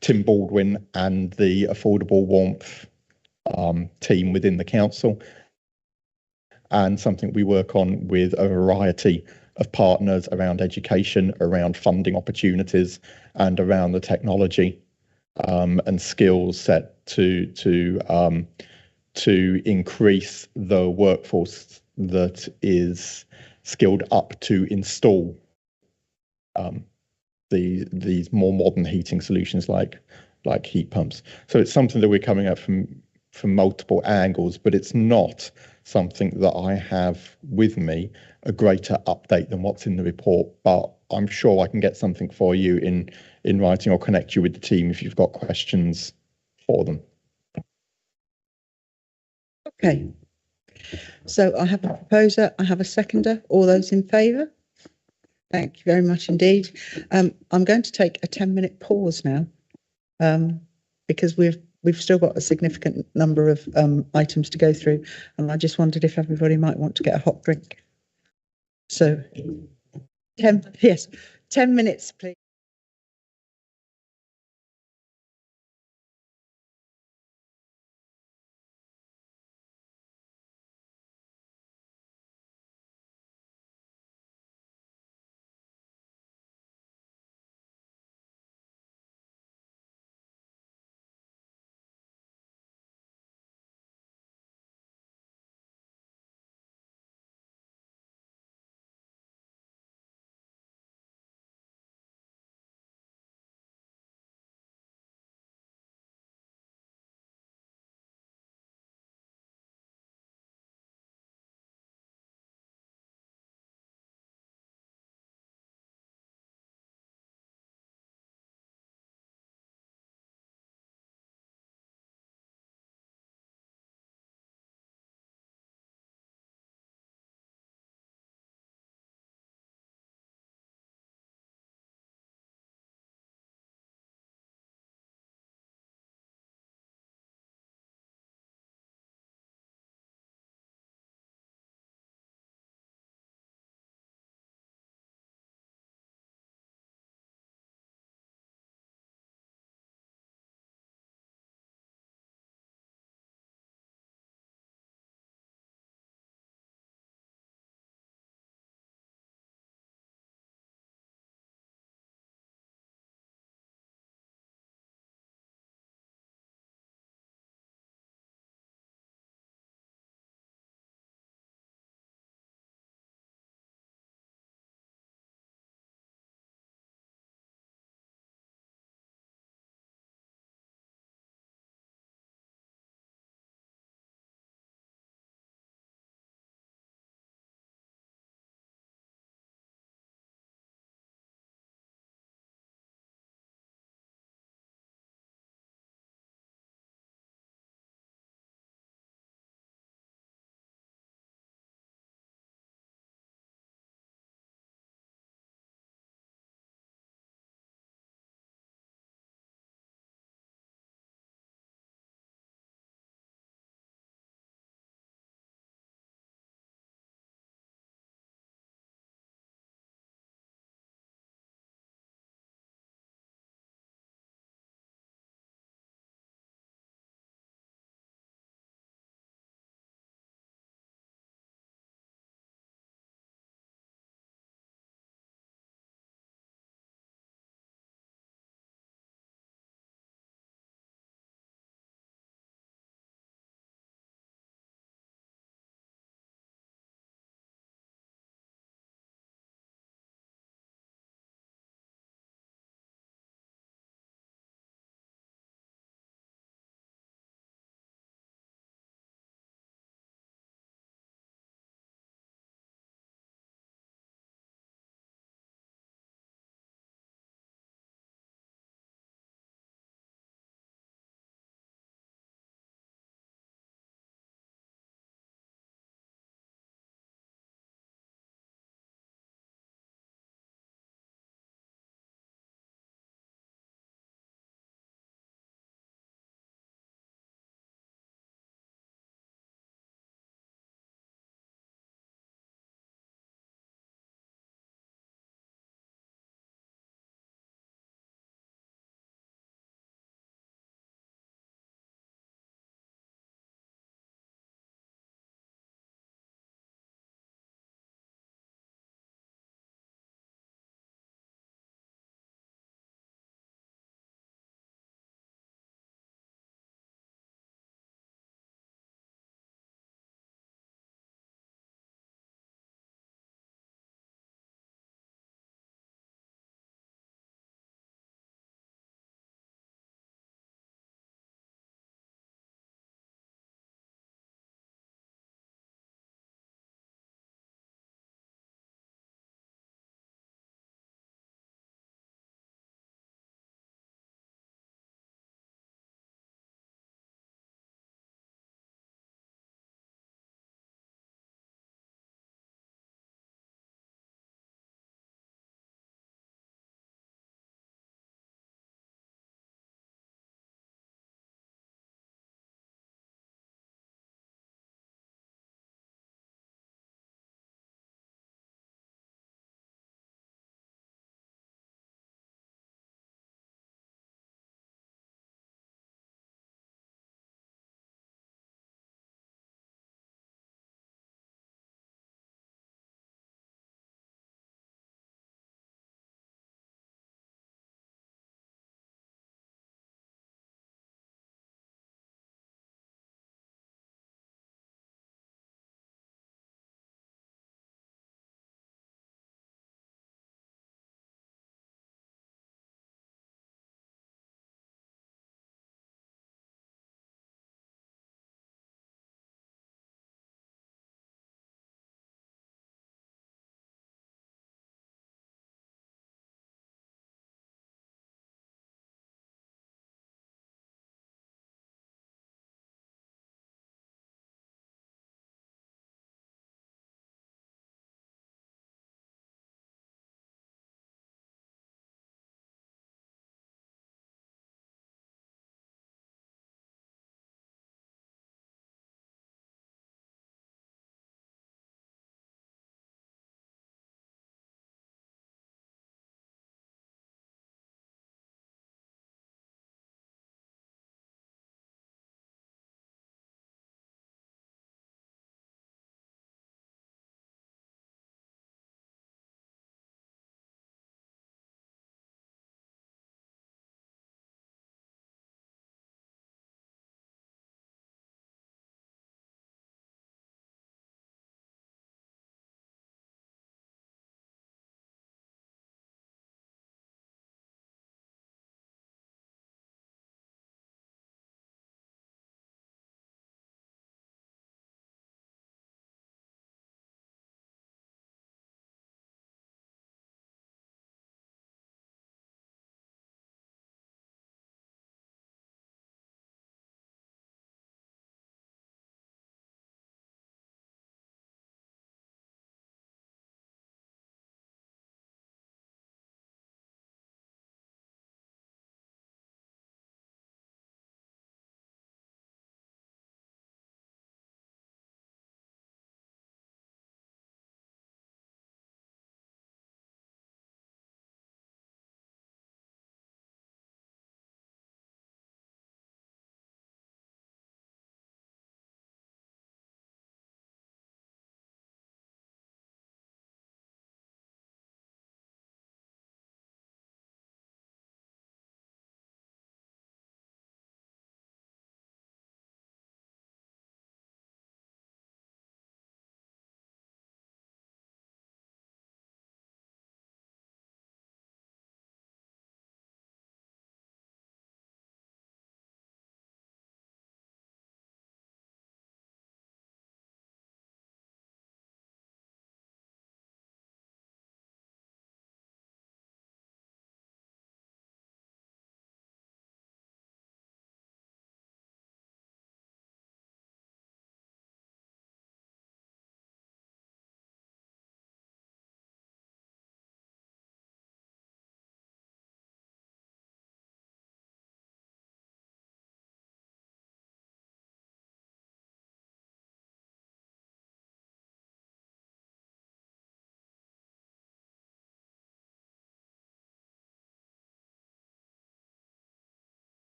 Tim Baldwin and the Affordable Warmth team within the council, and something we work on with a variety of partners around education, around funding opportunities, and around the technology and skills set to increase the workforce that is skilled up to install these more modern heating solutions like heat pumps. So it's something that we're coming at from multiple angles, but it's not something that I have with me a greater update than what's in the report. But I'm sure I can get something for you in writing, or connect you with the team if you've got questions for them. Okay. So I have a proposer, I have a seconder. All those in favour? Thank you very much indeed. I'm going to take a 10-minute pause now, because we've still got a significant number of items to go through, and I just wondered if everybody might want to get a hot drink. So 10 minutes, please.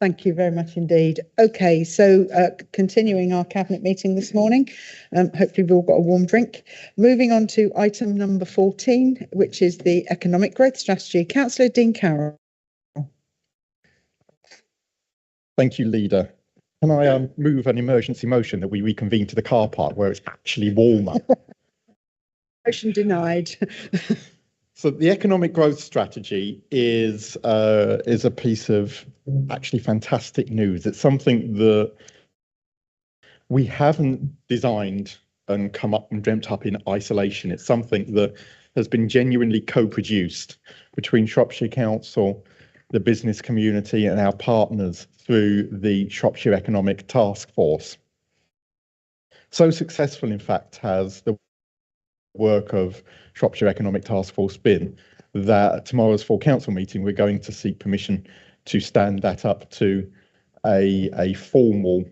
Thank you very much indeed. Okay, so continuing our cabinet meeting this morning, hopefully we've all got a warm drink. Moving on to item number 14, which is the economic growth strategy. Councillor Dean Carroll. Thank you, Leader. Can I move an emergency motion that we reconvene to the car park where it's actually warmer? Motion denied. So the economic growth strategy is a piece of actually fantastic news. It's something that we haven't designed and come up and dreamt up in isolation. It's something that has been genuinely co-produced between Shropshire Council, the business community and our partners through the Shropshire Economic Task Force. So successful, in fact, has the work of Shropshire Economic Task Force been that at tomorrow's full council meeting, we're going to seek permission to stand that up to a formal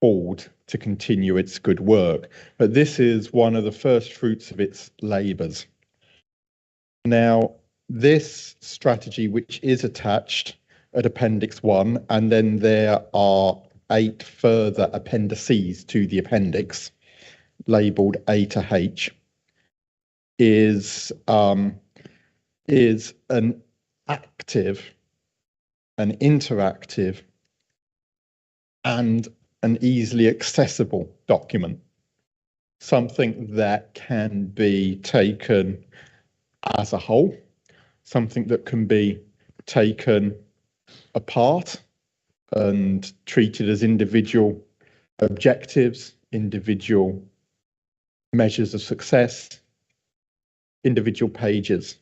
board to continue its good work. But this is one of the first fruits of its labours. Now, this strategy, which is attached at Appendix 1, and then there are 8 further appendices to the appendix, labelled A to H, is an active, an interactive, and an easily accessible document. Something that can be taken as a whole, something that can be taken apart and treated as individual objectives, individual measures of success, individual pages.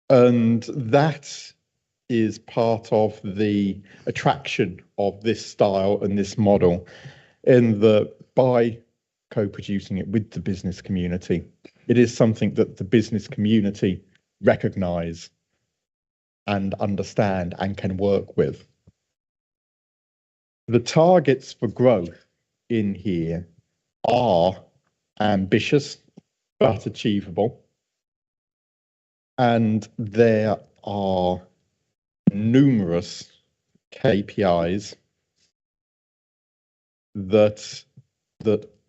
And that is part of the attraction of this style and this model, in that by co-producing it with the business community, it is something that the business community recognise and understand and can work with. The targets for growth in here are ambitious but achievable, and there are numerous KPIs that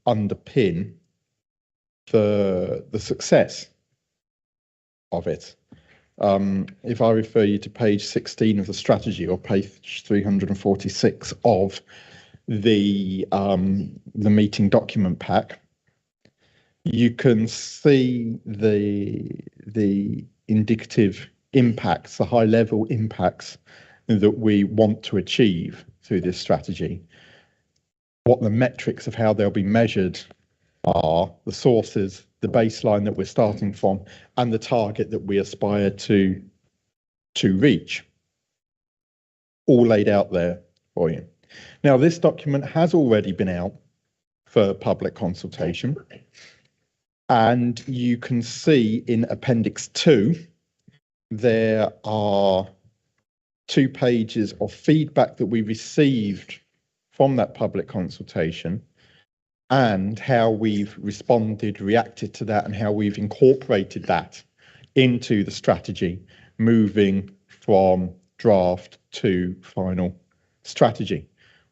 underpin the success of it. If I refer you to page 16 of the strategy, or page 346 of the meeting document pack, you can see the indicative impacts, the high level impacts that we want to achieve through this strategy. What the metrics of how they'll be measured are, the sources, the baseline that we're starting from, and the target that we aspire to reach, all laid out there for you. Now, this document has already been out for public consultation, and you can see in Appendix 2 there are 2 pages of feedback that we received from that public consultation, and how we've responded, reacted to that, and how we've incorporated that into the strategy, moving from draft to final strategy.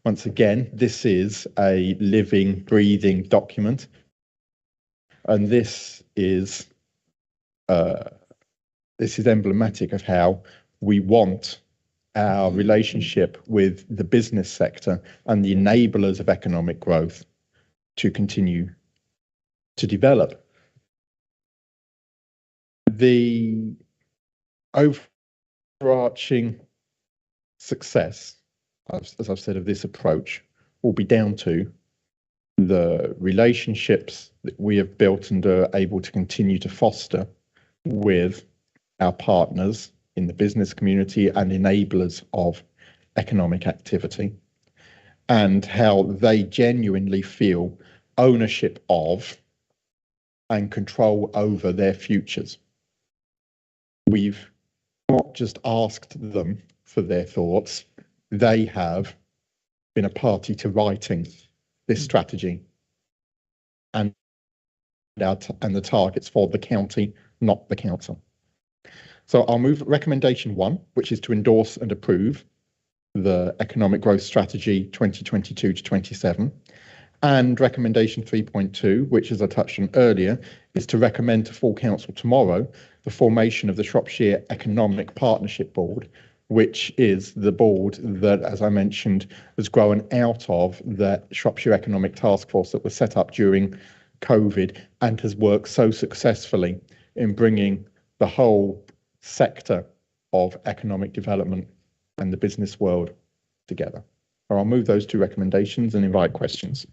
Once again, this is a living, breathing document, and this is emblematic of how we want our relationship with the business sector and the enablers of economic growth to continue to develop. The overarching success, as I've said, of this approach will be down to the relationships that we have built and are able to continue to foster with our partners in the business community and enablers of economic activity, and how they genuinely feel ownership of and control over their futures. We've not just asked them for their thoughts, they have been a party to writing this strategy and the targets for the county, not the council. So I'll move recommendation 1, which is to endorse and approve the Economic Growth Strategy 2022 to 27. And recommendation 3.2, which, as I touched on earlier, is to recommend to full council tomorrow the formation of the Shropshire Economic Partnership Board, which is the board that, as I mentioned, has grown out of the Shropshire Economic Task Force that was set up during COVID and has worked so successfully in bringing the whole sector of economic development and the business world together. So I'll move those two recommendations and invite questions.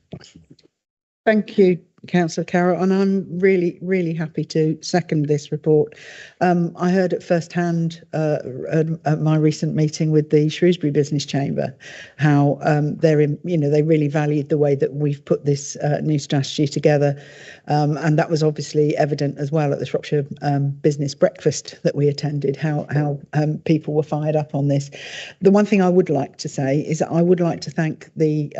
Thank you, Councillor Carroll, and I'm really, really happy to second this report. I heard at first hand at my recent meeting with the Shrewsbury Business Chamber how they really valued the way that we've put this new strategy together, and that was obviously evident as well at the Shropshire Business Breakfast that we attended. How people were fired up on this. The one thing I would like to say is that I would like to thank the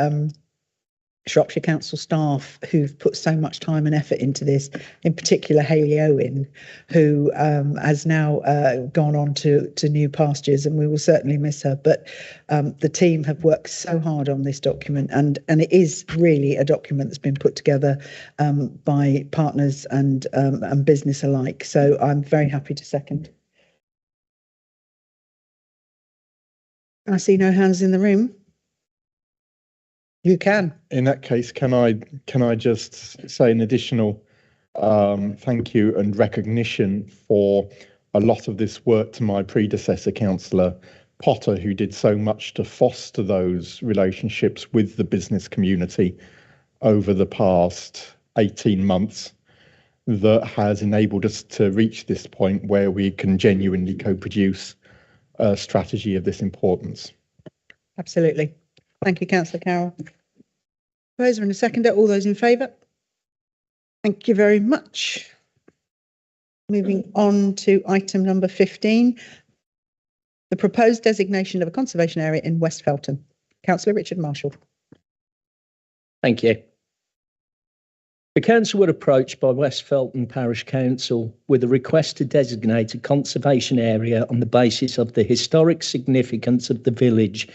Shropshire Council staff who've put so much time and effort into this, in particular Hayley Owen, who has now gone on to new pastures, and we will certainly miss her. But the team have worked so hard on this document, and it is really a document that's been put together by partners and business alike. So I'm very happy to second. I see no hands in the room. You can. In that case, can I just say an additional thank you and recognition for a lot of this work to my predecessor, Councillor Potter, who did so much to foster those relationships with the business community over the past 18 months that has enabled us to reach this point where we can genuinely co-produce a strategy of this importance. Absolutely. Thank you, Councillor Carroll. Proposer and a seconder. All those in favour? Thank you very much. Moving on to item number 15, the proposed designation of a conservation area in West Felton. Councillor Richard Marshall. Thank you. The council were approached by West Felton Parish Council with a request to designate a conservation area on the basis of the historic significance of the village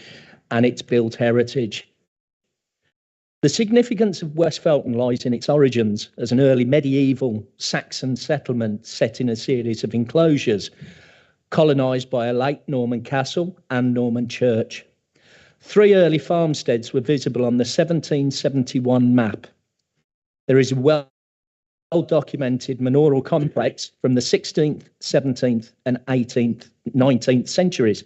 and its built heritage. The significance of West Felton lies in its origins as an early medieval Saxon settlement set in a series of enclosures, colonised by a late Norman castle and Norman church. 3 early farmsteads were visible on the 1771 map. There is a well-documented manorial complex from the 16th, 17th and 18th, 19th centuries.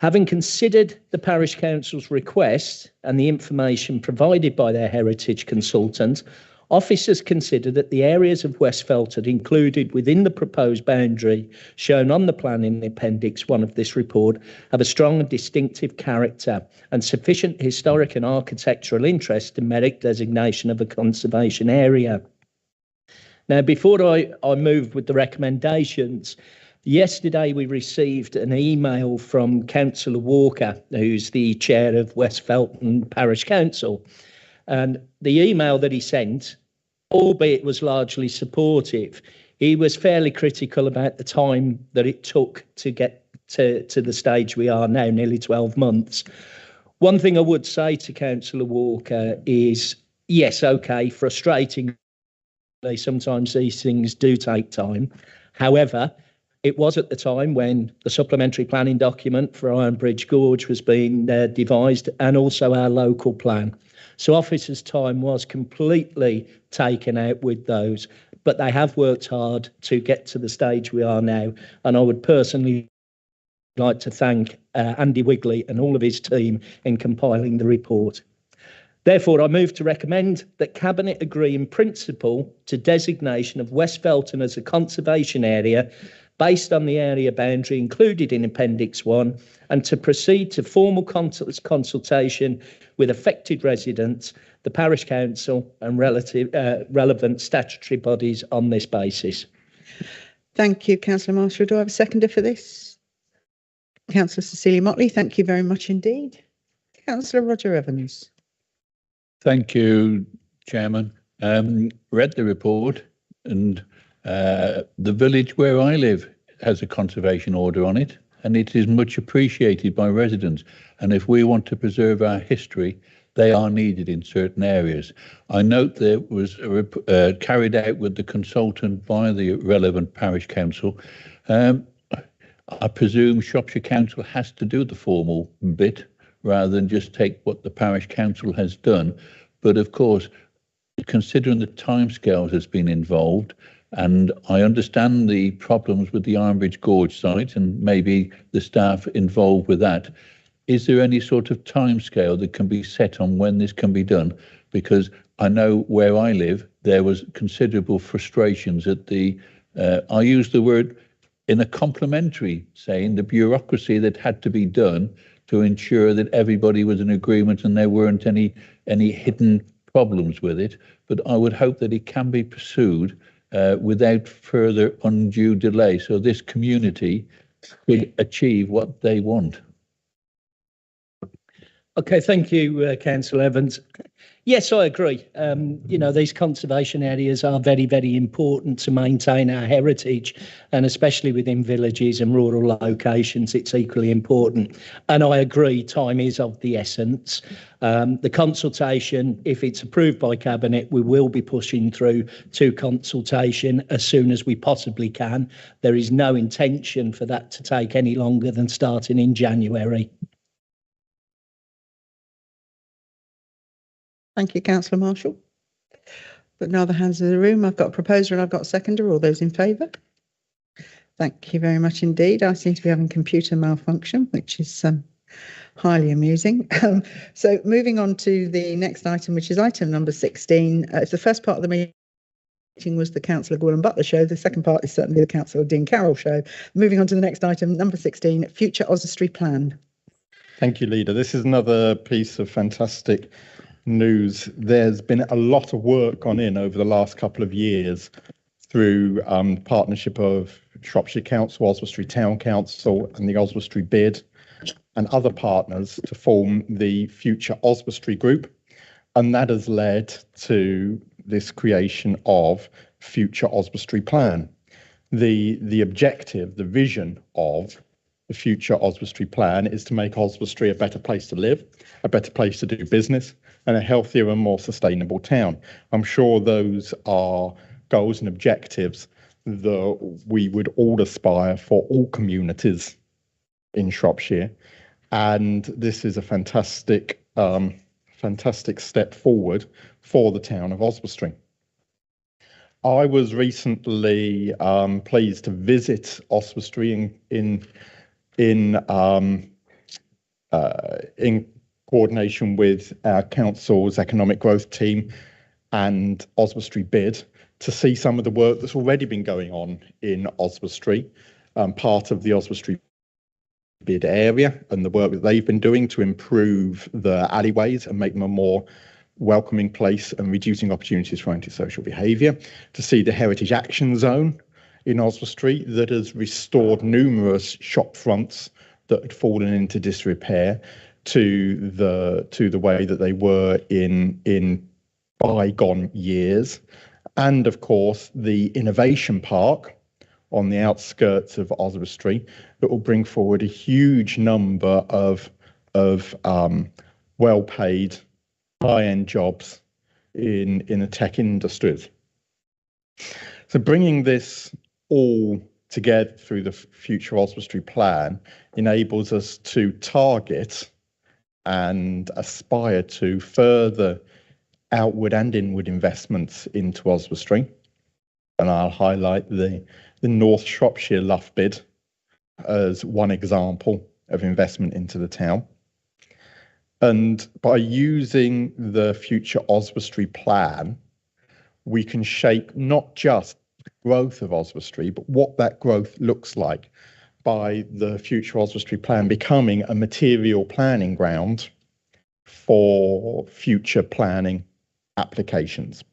Having considered the parish council's request and the information provided by their heritage consultant, officers considered that the areas of West Felton included within the proposed boundary shown on the plan in Appendix 1 of this report have a strong and distinctive character and sufficient historic and architectural interest to merit designation of a conservation area. Now, before I move with the recommendations, yesterday we received an email from Councillor Walker, who's the chair of West Felton Parish Council. And the email that he sent, albeit was largely supportive, he was fairly critical about the time that it took to get to the stage we are now, nearly 12 months. One thing I would say to Councillor Walker is, yes, okay, frustratingly, sometimes these things do take time. However, it was at the time when the supplementary planning document for Ironbridge Gorge was being devised, and also our local plan. So officers' time was completely taken out with those, but they have worked hard to get to the stage we are now. And I would personally like to thank Andy Wigley and all of his team in compiling the report. Therefore, I move to recommend that Cabinet agree in principle to designation of West Felton as a conservation area based on the area boundary included in Appendix 1, and to proceed to formal consultation with affected residents, the Parish Council and relevant statutory bodies on this basis. Thank you, Councillor Marshall. Do I have a seconder for this? Councillor Cecilia Motley, thank you very much indeed. Councillor Roger Evans. Thank you, Chairman. Read the report, and the village where I live has a conservation order on it. and it is much appreciated by residents. And if we want to preserve our history, they are needed in certain areas. I note there was carried out with the consultant by the relevant parish council. I presume Shropshire Council has to do the formal bit rather than just take what the parish council has done. But of course, considering the timescales that's been involved, and I understand the problems with the Ironbridge Gorge site and maybe the staff involved with that, is there any sort of timescale that can be set on when this can be done? Because I know where I live, there was considerable frustrations at the, I use the word in a complimentary saying, the bureaucracy that had to be done to ensure that everybody was in agreement and there weren't any hidden problems with it. But I would hope that it can be pursued without further undue delay, so this community could achieve what they want. Okay, thank you, Councillor Evans. Yes, I agree. These conservation areas are very, very important to maintain our heritage, and especially within villages and rural locations, it's equally important. And I agree, time is of the essence. The consultation, if it's approved by Cabinet, we will be pushing through to consultation as soon as we possibly can. There is no intention for that to take any longer than starting in January. Thank you, Councillor Marshall. But no other hands in the room. I've got a proposer and I've got a seconder. All those in favour? Thank you very much indeed. I seem to be having computer malfunction, which is highly amusing. So moving on to the next item, which is item number 16. If the first part of the meeting was the Councillor Gordon Butler show, the second part is certainly the Councillor Dean Carroll show. Moving on to the next item, number 16, Future Oswestry Plan. Thank you, Leader. This is another piece of fantastic news. There's been a lot of work gone in over the last couple of years through partnership of Shropshire Council, Oswestry Town Council and the Oswestry Bid and other partners to form the Future Oswestry Group, and that has led to this creation of Future Oswestry Plan. The objective, the vision of the Future Oswestry Plan is to make Oswestry a better place to live, a better place to do business, and a healthier and more sustainable town. I'm sure those are goals and objectives that we would all aspire for all communities in Shropshire. And this is a fantastic step forward for the town of Oswestry. I was recently pleased to visit Oswestry in coordination with our council's economic growth team and Oswestry Bid to see some of the work that's already been going on in Oswestry, part of the Oswestry Bid area, and the work that they've been doing to improve the alleyways and make them a more welcoming place and reducing opportunities for antisocial behaviour, to see the Heritage Action Zone in Oswestry that has restored numerous shop fronts that had fallen into disrepair to the way that they were in bygone years, and of course the Innovation Park on the outskirts of Oswestry that will bring forward a huge number of well-paid high-end jobs in the tech industries. So bringing this all together through the Future Oswestry Plan enables us to target and aspire to further outward and inward investments into Oswestry. And I'll highlight the North Shropshire Lough Bid as one example of investment into the town. And by using the Future Oswestry Plan, we can shape not just the growth of Oswestry, but what that growth looks like by the Future Oswestry Plan becoming a material planning ground for future planning applications.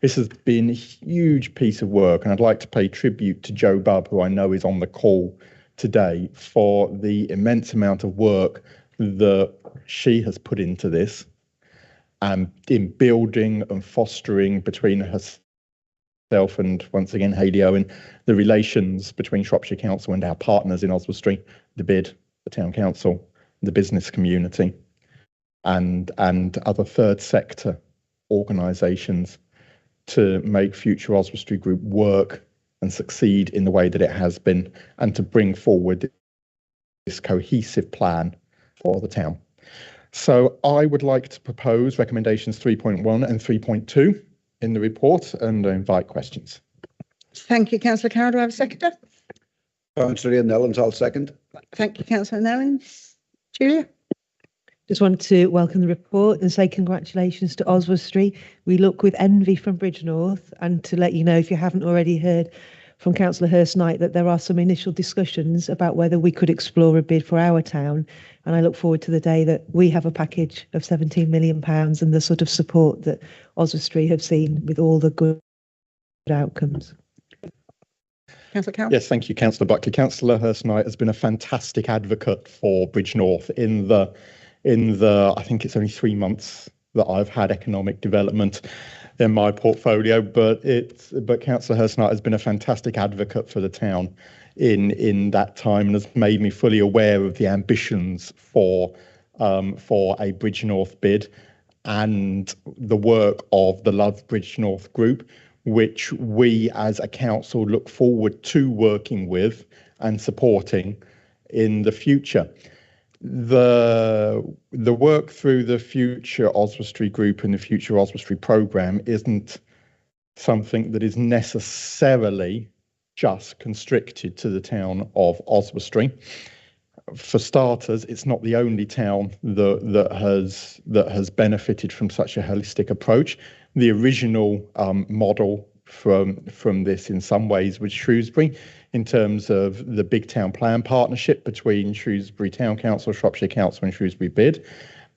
This has been a huge piece of work, and I'd like to pay tribute to Jo Bubb, who I know is on the call today, for the immense amount of work that she has put into this, and in building and fostering between herself myself and once again Hayley Owen, the relations between Shropshire Council and our partners in Oswestry, the bid, the town council, the business community, and other third sector organisations to make future Oswestry Group work and succeed in the way that it has been, and to bring forward this cohesive plan for the town. So I would like to propose recommendations 3.1 and 3.2 in the report and invite questions. Thank you, Councillor Carroll. Do I have a seconder? Councillor Ian Nellens, I'll second. Thank you, Councillor Nellens. Julia? Just want to welcome the report and say congratulations to Oswestry. We look with envy from Bridgnorth, and to let you know, if you haven't already heard from Councillor Hurst-Knight, that there are some initial discussions about whether we could explore a bid for our town. And I look forward to the day that we have a package of £17 million and the sort of support that Oswestry have seen with all the good outcomes. Councillor Carroll? Yes, thank you, Councillor Buckley. Councillor Hurst-Knight has been a fantastic advocate for Bridgnorth in the I think it's only 3 months that I've had economic development in my portfolio, but Councillor Hurst-Knight has been a fantastic advocate for the town in that time, and has made me fully aware of the ambitions for a Bridgnorth bid and the work of the Love Bridgnorth Group, which we as a council look forward to working with and supporting in the future. The work through the future Oswestry Group and the future Oswestry programme isn't something that is necessarily just constricted to the town of Oswestry. For starters, it's not the only town that has benefited from such a holistic approach. The original model from this in some ways was Shrewsbury, in terms of the big town plan partnership between Shrewsbury Town Council, Shropshire Council and Shrewsbury Bid,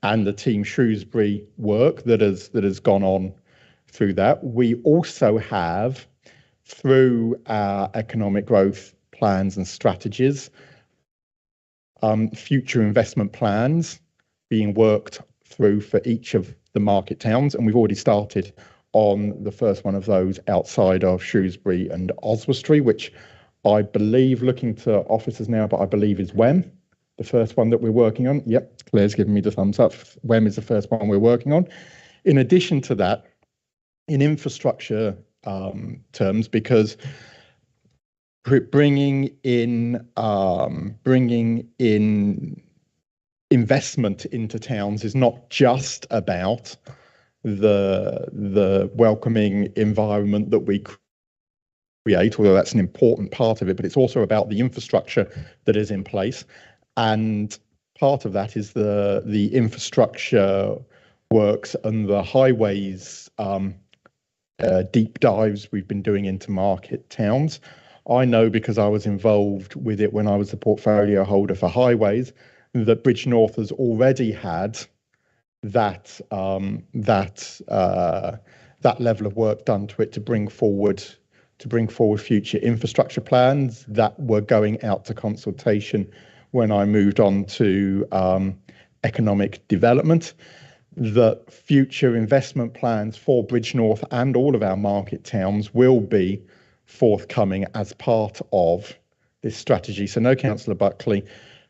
and the Team Shrewsbury work that has gone on through that. We also have, through our economic growth plans and strategies, future investment plans being worked through for each of the market towns, and we've already started on the first one of those outside of Shrewsbury and Oswestry, which I believe, looking to officers now, but I believe is Wem, the first one that we're working on. Yep, Claire's giving me the thumbs up. Wem is the first one we're working on. In addition to that, in infrastructure terms, because bringing in investment into towns is not just about the welcoming environment that we create, although that's an important part of it, but it's also about the infrastructure that is in place. And part of that is the infrastructure works and the highways deep dives we've been doing into market towns. I know, because I was involved with it when I was the portfolio holder for highways, that Bridgnorth has already had that level of work done to it to bring forward future infrastructure plans that were going out to consultation when I moved on to economic development. The future investment plans for Bridgnorth and all of our market towns will be forthcoming as part of this strategy. So no, Councillor Buckley,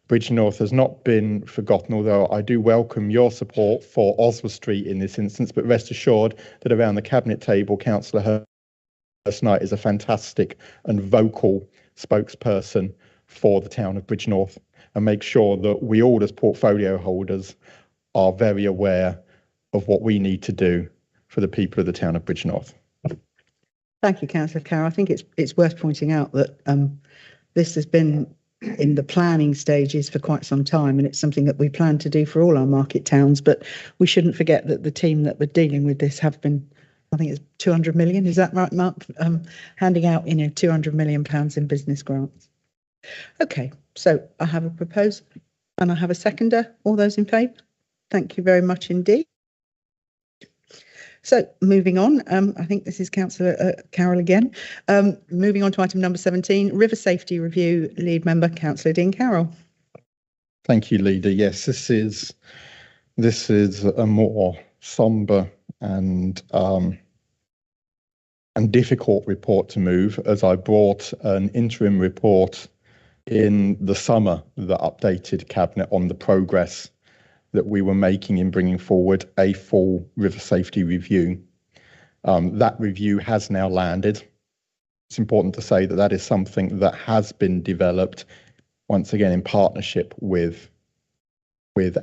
Bridgnorth has not been forgotten, although I do welcome your support for Oswestry in this instance, but rest assured that around the Cabinet table, Councillor Hurst-Knight is a fantastic and vocal spokesperson for the town of Bridgnorth, and make sure that we all as portfolio holders are very aware of what we need to do for the people of the town of Bridgnorth. Thank you, Councillor Carroll. I think it's worth pointing out that this has been in the planning stages for quite some time, and it's something that we plan to do for all our market towns. But we shouldn't forget that the team that were dealing with this have been, I think it's 200 million, is that right, Mark? Handing out, £200 million in business grants. Okay, so I have a proposal and I have a seconder. All those in favour? Thank you very much indeed. So moving on, I think this is Councillor Carroll again. Moving on to item number 17, River Safety Review, lead member Councillor Dean Carroll. Thank you, Leader. Yes, this is a more sombre and and difficult report to move, as I brought an interim report in the summer that updated Cabinet on the progress that we were making in bringing forward a full river safety review. That review has now landed. It's important to say that that is something that has been developed, once again, in partnership with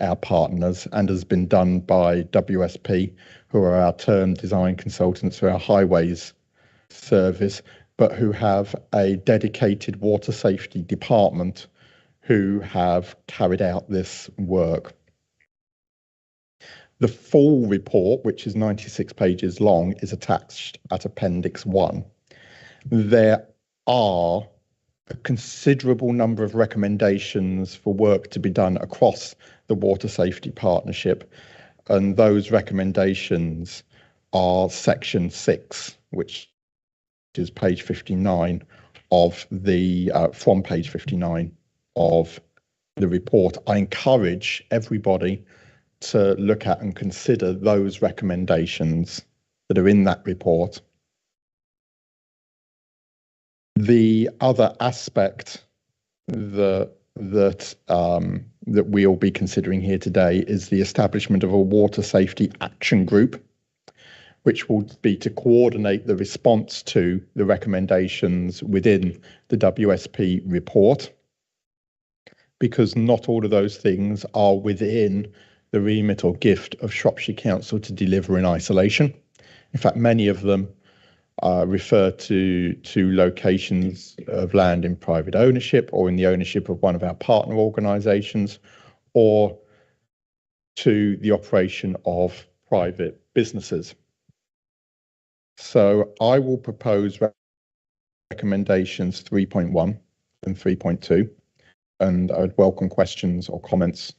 our partners, and has been done by WSP, who are our term design consultants for our highways service, but who have a dedicated water safety department who have carried out this work. The full report, which is 96 pages long, is attached at Appendix 1. There are a considerable number of recommendations for work to be done across the Water Safety Partnership, and those recommendations are Section 6, which is page 59 of the from page 59 of the report. I encourage everybody to look at and consider those recommendations that are in that report. The other aspect that we'll be considering here today is the establishment of a water safety action group, which will be to coordinate the response to the recommendations within the WSP report, because not all of those things are within the remit or gift of Shropshire Council to deliver in isolation. In fact, many of them refer to locations of land in private ownership or in the ownership of one of our partner organisations, or to the operation of private businesses. So I will propose recommendations 3.1 and 3.2, and I would welcome questions or comments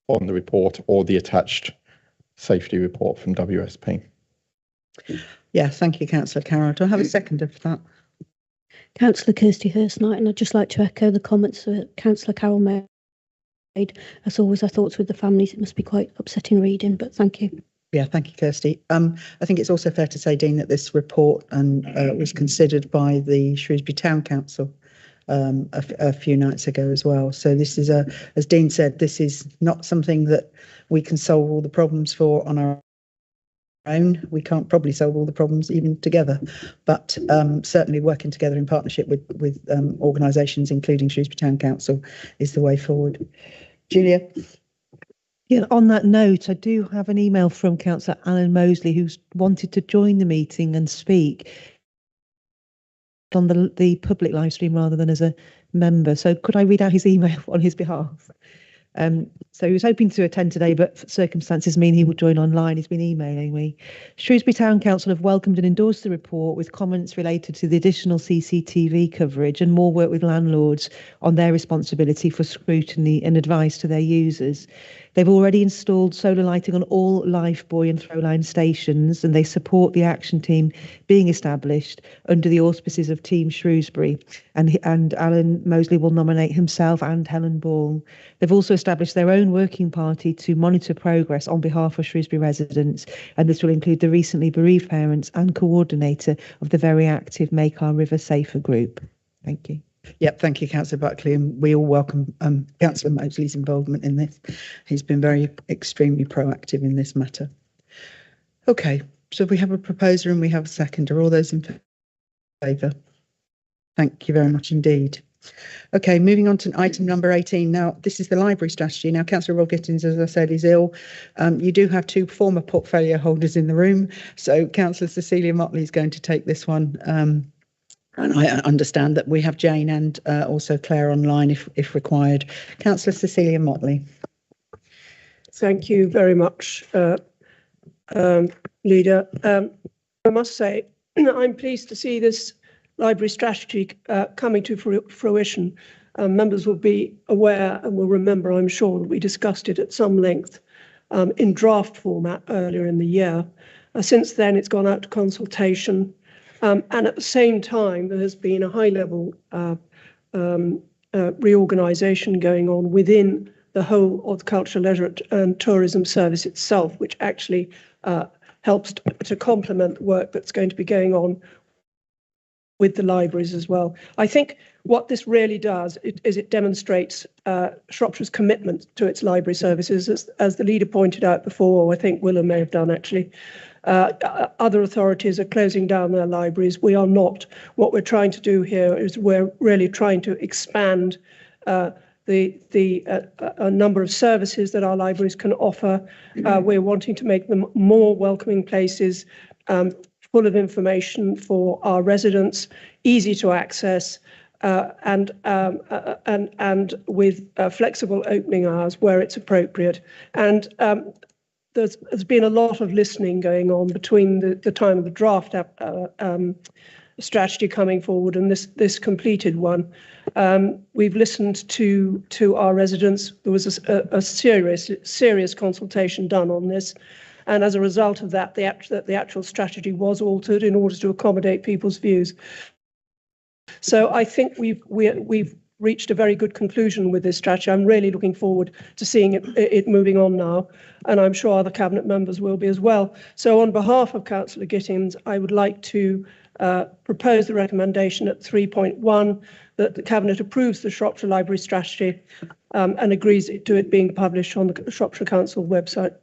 on the report or the attached safety report from WSP. Yeah, thank you, Councillor Carroll. Do I have a seconder for that? Councillor Kirsty Hurst-Knight, and I'd just like to echo the comments that Councillor Carroll made. As always, our thoughts with the families. It must be quite upsetting reading, but thank you. Yeah, thank you, Kirsty. I think it's also fair to say, Dean, that this report was considered by the Shrewsbury Town Council a few nights ago as well. So this is, as Dean said, this is not something that we can solve all the problems for on our own. We can't probably solve all the problems even together, but certainly working together in partnership with organisations, including Shrewsbury Town Council, is the way forward. Julia? Yeah, on that note, I do have an email from Councillor Alan Mosley, who's wanted to join the meeting and speak on the public live stream rather than as a member. So could I read out his email on his behalf? So he was hoping to attend today, but circumstances mean he will join online. He's been emailing me. Shrewsbury Town Council have welcomed and endorsed the report with comments related to the additional CCTV coverage and more work with landlords on their responsibility for scrutiny and advice to their users. They've already installed solar lighting on all Lifebuoy and Throwline stations, and they support the action team being established under the auspices of Team Shrewsbury. And Alan Mosley will nominate himself and Helen Ball. They've also established their own working party to monitor progress on behalf of Shrewsbury residents, and this will include the recently bereaved parents and coordinator of the very active Make Our River Safer group. Thank you. Yep, thank you, Councillor Buckley, and we all welcome Councillor Mosley's involvement in this. He's been extremely proactive in this matter. Okay, so we have a proposer and we have a seconder. All those in favour? Thank you very much indeed. Okay, moving on to item number 18. Now, this is the library strategy. Now, Councillor Rob Gittins, as I said, is ill. You do have two former portfolio holders in the room, so Councillor Cecilia Motley is going to take this one. And I understand that we have Jane and also Claire online if required. Councillor Cecilia Motley. Thank you very much, Leader. I must say, I'm pleased to see this library strategy coming to fruition. Members will be aware and will remember, I'm sure, that we discussed it at some length in draft format earlier in the year. Since then, it's gone out to consultation. And at the same time, there has been a high-level reorganisation going on within the whole of the Culture, Leisure and Tourism Service itself, which actually helps to complement the work that's going to be going on with the libraries as well. I think what this really does is it demonstrates Shropshire's commitment to its library services, as the leader pointed out before, or I think Willem may have done actually. Other authorities are closing down their libraries. We are not. What we're trying to do here is we're really trying to expand a number of services that our libraries can offer. We're wanting to make them more welcoming places, full of information for our residents, easy to access, and with flexible opening hours where it's appropriate. And there's been a lot of listening going on between the time of the draft strategy coming forward and this completed one. We've listened to our residents. There was a serious consultation done on this, and as a result of that, the actual strategy was altered in order to accommodate people's views. So I think we've reached a very good conclusion with this strategy. I'm really looking forward to seeing it moving on now, and I'm sure other Cabinet members will be as well. So on behalf of Councillor Gittins, I would like to propose the recommendation at 3.1 that the Cabinet approves the Shropshire Library Strategy and agrees to it being published on the Shropshire Council website.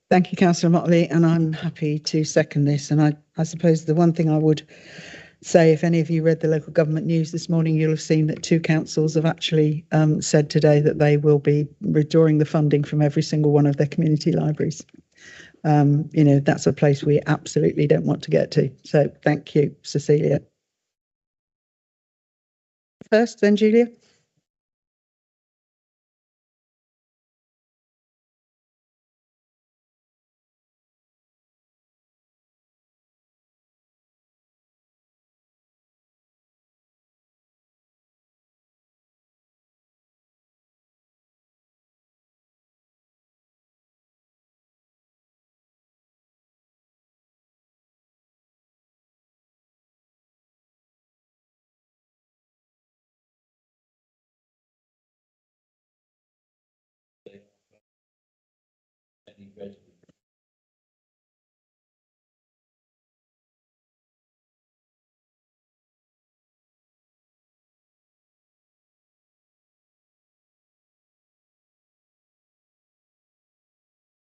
Thank you, Councillor Motley, and I'm happy to second this. And I suppose the one thing I would say, if any of you read the local government news this morning, you'll have seen that 2 councils have actually said today that they will be withdrawing the funding from every single one of their community libraries. That's a place we absolutely don't want to get to. So thank you, Cecilia. First, then Julia.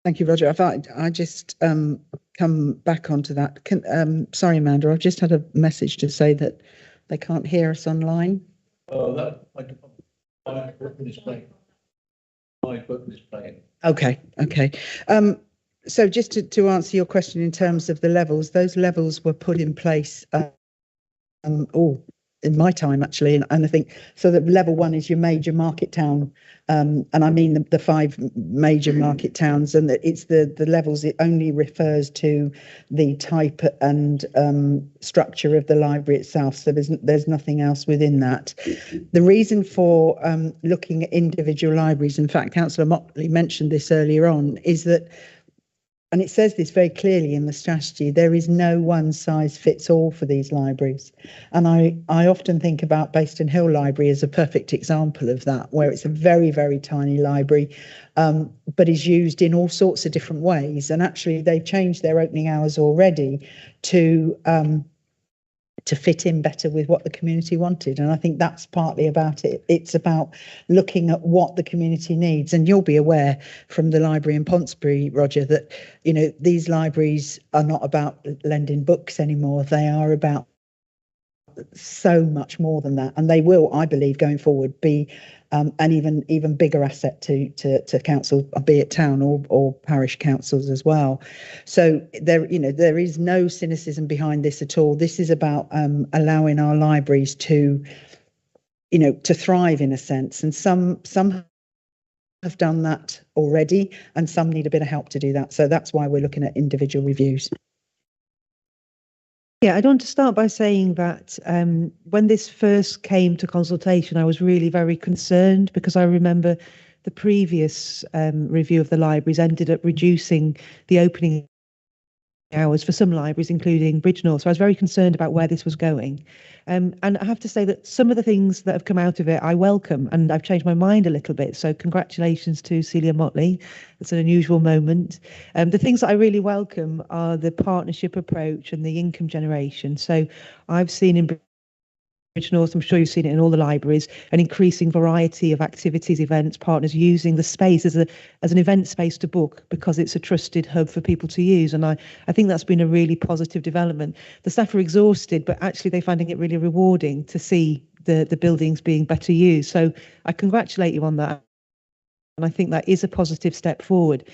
Thank you, Roger. I just come back onto that. Sorry, Amanda, I've just had a message to say that they can't hear us online. Oh, my button is playing. My button is playing. Okay. So just to answer your question in terms of the levels, those levels were put in place in my time actually, and I think so that level 1 is your major market town, and I mean the 5 major market towns, and that it's the levels, it only refers to the type and structure of the library itself, so there's nothing else within that. The reason for looking at individual libraries, in fact Councillor Motley mentioned this earlier on, is that, and it says this very clearly in the strategy, there is no one size fits all for these libraries. And I often think about Baston Hill Library as a perfect example of that, where it's a very, very tiny library, but is used in all sorts of different ways. And actually they've changed their opening hours already to fit in better with what the community wanted. And I think that's partly about it. It's about looking at what the community needs. And you'll be aware from the library in Ponsbury, Roger, that, these libraries are not about lending books anymore. They are about so much more than that. And they will, I believe, going forward, be an even bigger asset to council, be it town or parish councils as well. So there is no cynicism behind this at all. This is about allowing our libraries to thrive in a sense, and some have done that already, and some need a bit of help to do that. So that's why we're looking at individual reviews. Yeah, I'd want to start by saying that when this first came to consultation, I was really very concerned, because I remember the previous review of the libraries ended up reducing the opening hours for some libraries, including Bridgnorth. So I was very concerned about where this was going. And I have to say that some of the things that have come out of it, I welcome, and I've changed my mind a little bit. So congratulations to Celia Motley. It's an unusual moment. The things that I really welcome are the partnership approach and the income generation. So I've seen in Bridgnorth, I'm sure you've seen it in all the libraries, an increasing variety of activities, events, partners using the space as an event space to book because it's a trusted hub for people to use. And I think that's been a really positive development. The staff are exhausted, but actually they're finding it really rewarding to see the buildings being better used. So I congratulate you on that. And I think that is a positive step forward.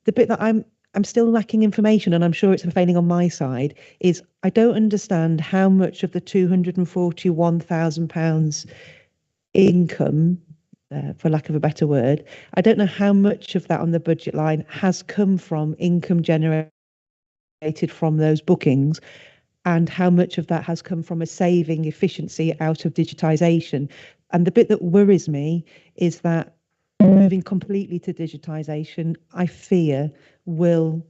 The bit that I'm still lacking information, and I'm sure it's failing on my side, is I don't understand how much of the £241,000 income, for lack of a better word, I don't know how much of that on the budget line has come from income generated from those bookings and how much of that has come from a saving efficiency out of digitisation. And the bit that worries me is that moving completely to digitisation, I fear, will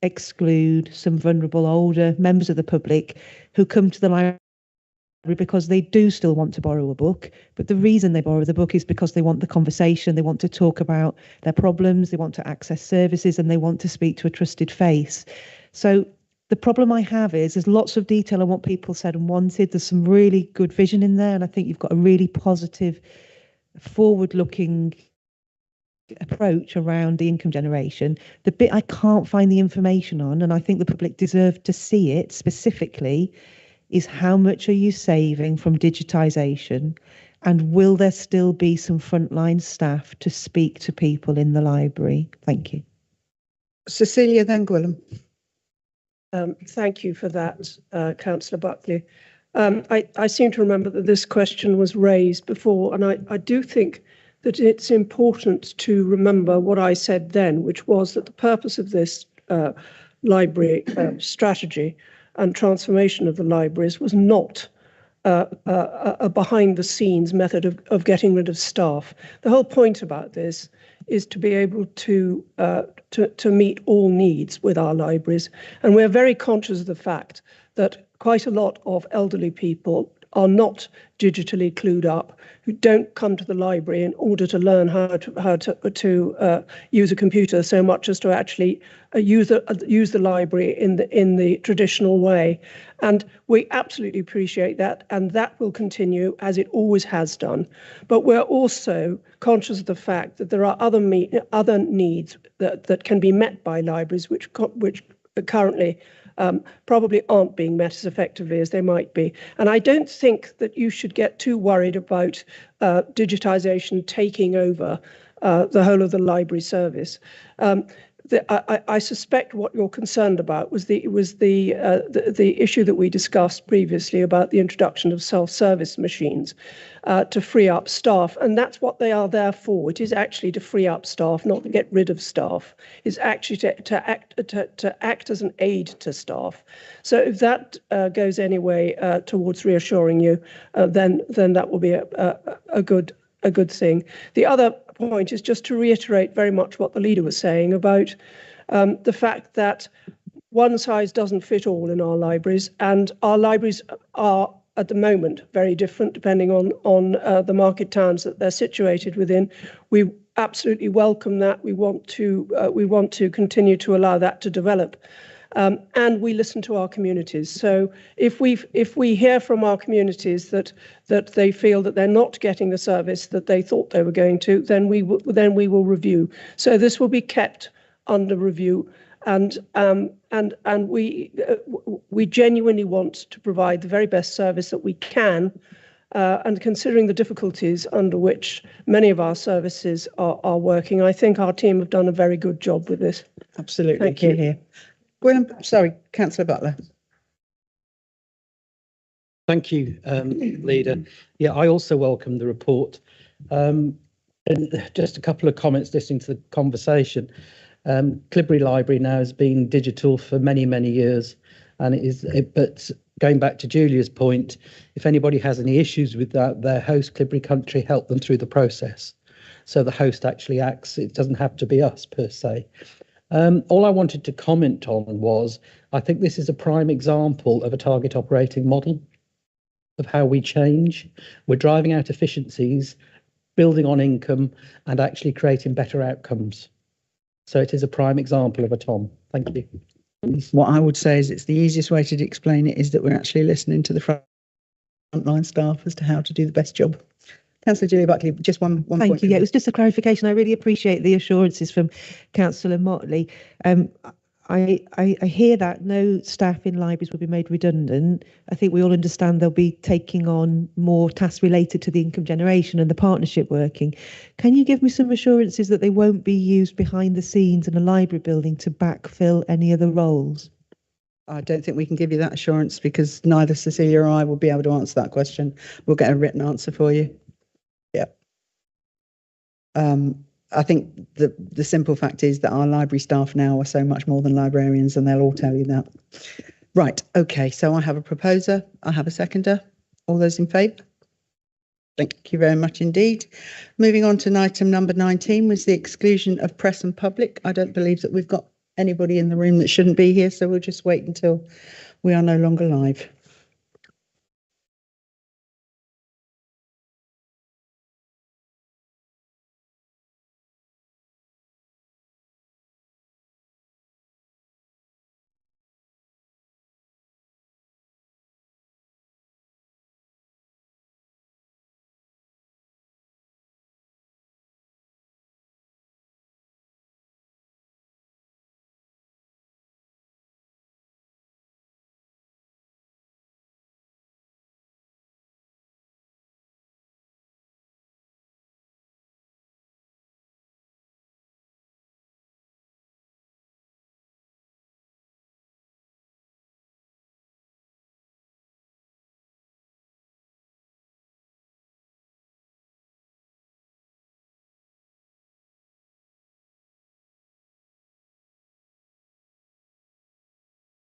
exclude some vulnerable older members of the public who come to the library because they do still want to borrow a book. But the reason they borrow the book is because they want the conversation, they want to talk about their problems, they want to access services, and they want to speak to a trusted face. So the problem I have is there's lots of detail on what people said and wanted. There's some really good vision in there, and I think you've got a really positive, forward-looking approach around the income generation. The bit I can't find the information on, and I think the public deserve to see it specifically, is how much are you saving from digitisation, and will there still be some frontline staff to speak to people in the library? Thank you. Cecilia, then Gwilym. Thank you for that, Councillor Buckley. I seem to remember that this question was raised before, and I do think that it's important to remember what I said then, which was that the purpose of this library strategy and transformation of the libraries was not a behind-the-scenes method of getting rid of staff. The whole point about this is to be able to meet all needs with our libraries. And we're very conscious of the fact that quite a lot of elderly people are not digitally clued up, who don't come to the library in order to learn how to use a computer so much as to actually use the library in the traditional way. And we absolutely appreciate that, and that will continue as it always has done. But we're also conscious of the fact that there are other needs that can be met by libraries which currently probably aren't being met as effectively as they might be. And I don't think that you should get too worried about digitisation taking over the whole of the library service. I suspect what you're concerned about was the issue that we discussed previously about the introduction of self-service machines to free up staff, and that's what they are there for. It is actually to free up staff, not to get rid of staff. It's actually to act as an aid to staff. So if that goes any way towards reassuring you, then that will be a good thing. The other point is just to reiterate very much what the leader was saying about the fact that one size doesn't fit all in our libraries, and our libraries are at the moment very different depending on the market towns that they're situated within. We absolutely welcome that. We want to continue to allow that to develop. And we listen to our communities. So if we hear from our communities that they feel that they're not getting the service that they thought they were going to, then we will review. So this will be kept under review, and we genuinely want to provide the very best service that we can. And considering the difficulties under which many of our services are working, I think our team have done a very good job with this. Absolutely. Thank you. Here. Gwilym, sorry, Councillor Butler. Thank you, Leader. Yeah, I also welcome the report. And just a couple of comments listening to the conversation. Clibbury Library now has been digital for many, many years, and but going back to Julia's point, if anybody has any issues with that, their host, Clibbury Country, help them through the process. So the host actually acts, it doesn't have to be us per se. All I wanted to comment on was, I think this is a prime example of a target operating model of how we change. We're driving out efficiencies, building on income, and actually creating better outcomes. So it is a prime example of a Tom. Thank you. What I would say is it's the easiest way to explain it is that we're actually listening to the frontline staff as to how to do the best job. Councillor Julia Buckley, just one Thank point. you. Yeah, it was just a clarification. I really appreciate the assurances from Councillor Motley. I hear that no staff in libraries will be made redundant. I think we all understand they'll be taking on more tasks related to the income generation and the partnership working. Can you give me some assurances that they won't be used behind the scenes in a library building to backfill any other roles? I don't think we can give you that assurance because neither Cecilia or I will be able to answer that question. We'll get a written answer for you. Yeah. I think the simple fact is that our library staff now are so much more than librarians, and they'll all tell you that. Right, okay, so I have a proposer, I have a seconder. All those in favour? Thank you very much indeed. Moving on to item number 19 was the exclusion of press and public. I don't believe that we've got anybody in the room that shouldn't be here, so we'll just wait until we are no longer live.